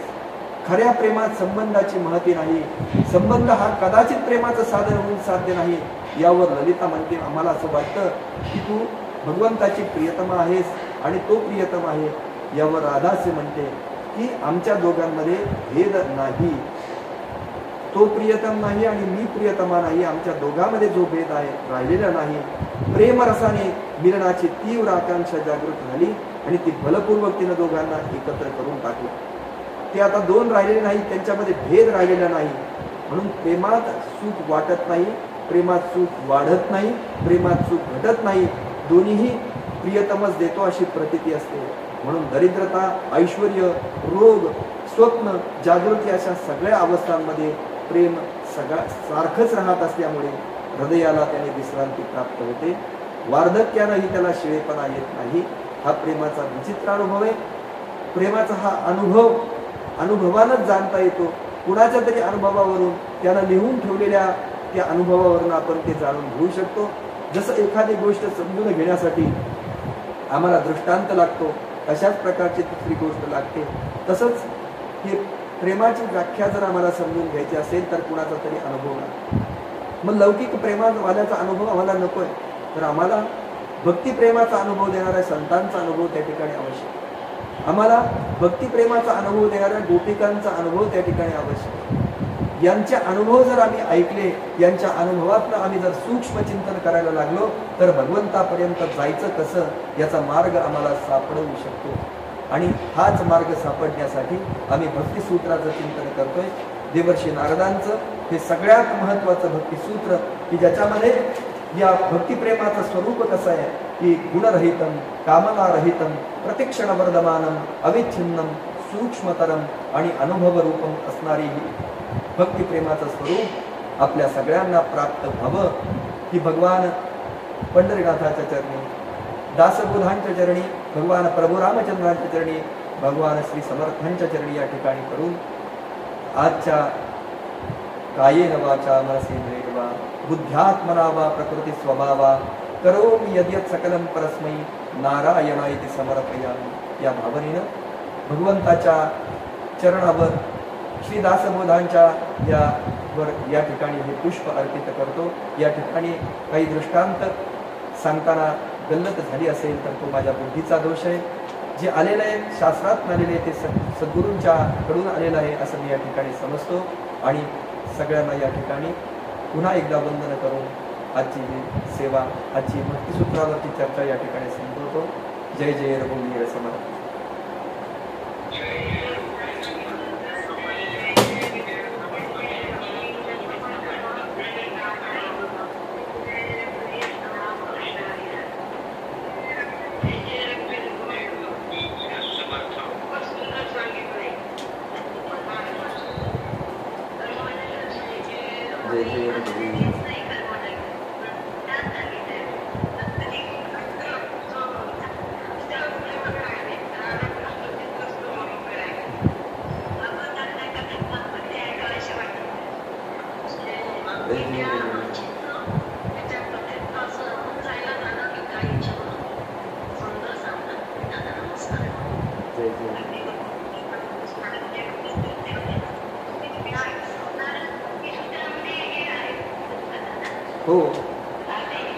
खऱ्या प्रेमात संबंधाची महती नाही, संबंध हा कदाचित प्रेमाचं साधन होऊन साध्य नाही. यावर ललिता म्हणते, आम्हाला असं वाटतं की तू भगवंताची प्रियतमा आहेस आणि तो प्रियतम आहे. यावर राधा असे म्हणते की आमच्या दोघांमध्ये भेद नाही, तो प्रियतम नाही आणि मी प्रियतमा नाही, आमच्या दोघांमध्ये जो भेद आहे राहिलेला नाही. प्रेमरसाने मिलनाची तीव्र आकांक्षा जागृत झाली आणि ती बलपूर्वक तिनं दोघांना एकत्र करून टाकलं. ते आता 2 राहिलेले नाही, त्यांच्यामध्ये भेद राहिलेला नाही. म्हणून प्रेमात सुख वाटत नाही, प्रेमात सुख वाढत नाही, प्रेमात सुख घटत नाही, दोन्हीही प्रियतमच देतो अशी प्रतीती असते. म्हणून दरिद्रता, ऐश्वर्य, रोग, स्वप्न, जागृती अशा सगळ्या अवस्थांमध्ये प्रेम सारखंच राहत असल्यामुळे हृदयाला त्याने विश्रांती प्राप्त होते. वार्धक्यानंही त्याला शिळेपणा येत नाही. हा प्रेमाचा विचित्र अनुभव आहे. प्रेमाचा हा अनुभव अनुभवानच जाणता येतो. कुणाच्या तरी अनुभवावरून, त्यानं लिहून ठेवलेल्या त्या अनुभवावरून आपण ते जाणून घेऊ शकतो. जसं एखादी गोष्ट समजून घेण्यासाठी आम्हाला दृष्टांत लागतो, अशाच प्रकारची दुसरी गोष्ट लागते. तसंच हे प्रेमाची व्याख्या जर आम्हाला समजून घ्यायची असेल तर कुणाचा तरी अनुभव लागतो. मग लौकिक प्रेमावाल्याचा अनुभव आम्हाला नकोय, तर आम्हाला भक्तिप्रेमाचा अनुभव देणाऱ्या संतांचा अनुभव त्या ठिकाणी आवश्यक. आम्हाला भक्तिप्रेमाचा अनुभव देणाऱ्या गोपिकांचा अनुभव त्या ठिकाणी आवश्यक. यांचे अनुभव जर आम्ही ऐकले, यांच्या अनुभवातनं आम्ही जर सूक्ष्म चिंतन करायला लागलो तर भगवंतापर्यंत जायचं कसं याचा मार्ग आम्हाला सापडवू शकतो. आणि हाच मार्ग सापडण्यासाठी आम्ही भक्तिसूत्राचं चिंतन करतोय. देवर्षी नारदांचं हे सगळ्यात महत्त्वाचं भक्तिसूत्र की ज्याच्यामध्ये या भक्तिप्रेमाचं स्वरूप कसं आहे की गुणरहितम कामनारहितम प्रतिक्षण वर्धमानम अविच्छिन्नम सूक्ष्मतरम आणि अनुभवरूपम असणारी ही भक्तिप्रेमाचं स्वरूप आपल्या सगळ्यांना प्राप्त व्हावं. की भगवान पंढरीनाथाच्या चरणी, दासबोधांच्या चरणी, भगवान प्रभू रामचंद्रांच्या चरणी, भगवान श्री समर्थांच्या चरणी या ठिकाणी करून आजच्या कायेन वाचा मनसेंद्रियर्वा बुद्ध्यात्मना वा प्रकृती स्वभावा करोमि यद्यत् सकलं परस्मै नारायणायति समर्पयामि या भावनेनं भगवंताच्या चरणावर श्री दासबोधांच्या या ठिकाणी हे पुष्प अर्पित करतो. या ठिकाणी काही दृष्टांत सांगताना गल्लत झाली असेल तर तो माझ्या बुद्धीचा दोष आहे. जे आलेलं आहे शास्त्रात आलेले ते सद्गुरूंच्या कडून आलेलं आहे असं मी या ठिकाणी समजतो. आणि सगळ्यांना या ठिकाणी पुन्हा एकदा वंदन करून आजची ही सेवा, आजची भक्तिसूत्रावरची चर्चा या ठिकाणी संपवतो. जय जय रघुवीर समर्थ. जय जय रघुवीर. हो,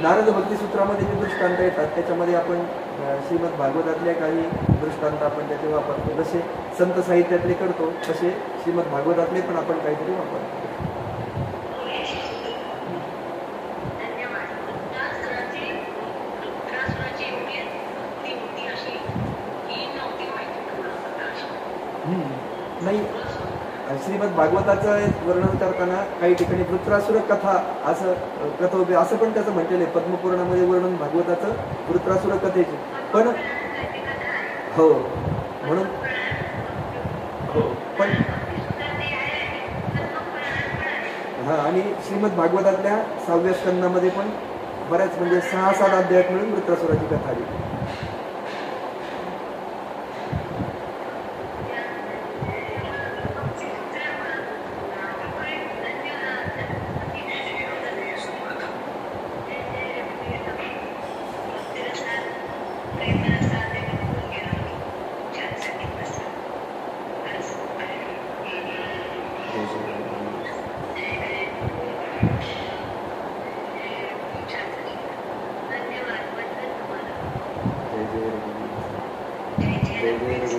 नारद भक्तिसूत्रामध्ये जे दृष्टांत येतात त्याच्यामध्ये आपण श्रीमद भागवतातल्या काही दृष्टांत आपण त्याचे वापरतो. जसे संत साहित्यातले करतो तसे श्रीमद भागवतातले पण आपण काहीतरी वापरतो. नाही, श्रीमद भागवताचं वर्णन करताना काही ठिकाणी वृत्रासुर कथा असं पण त्याचं म्हटलेलं आहे. पद्मपुराणामध्ये वर्णन भागवताचं वृत्रासुर कथेचे पण हो, म्हणून हो पण आणि श्रीमद भागवतातल्या 6व्या स्कंदामध्ये पण बऱ्याच म्हणजे 6-7 अध्यायात मिळून वृत्रासुराची कथा आली. जय जय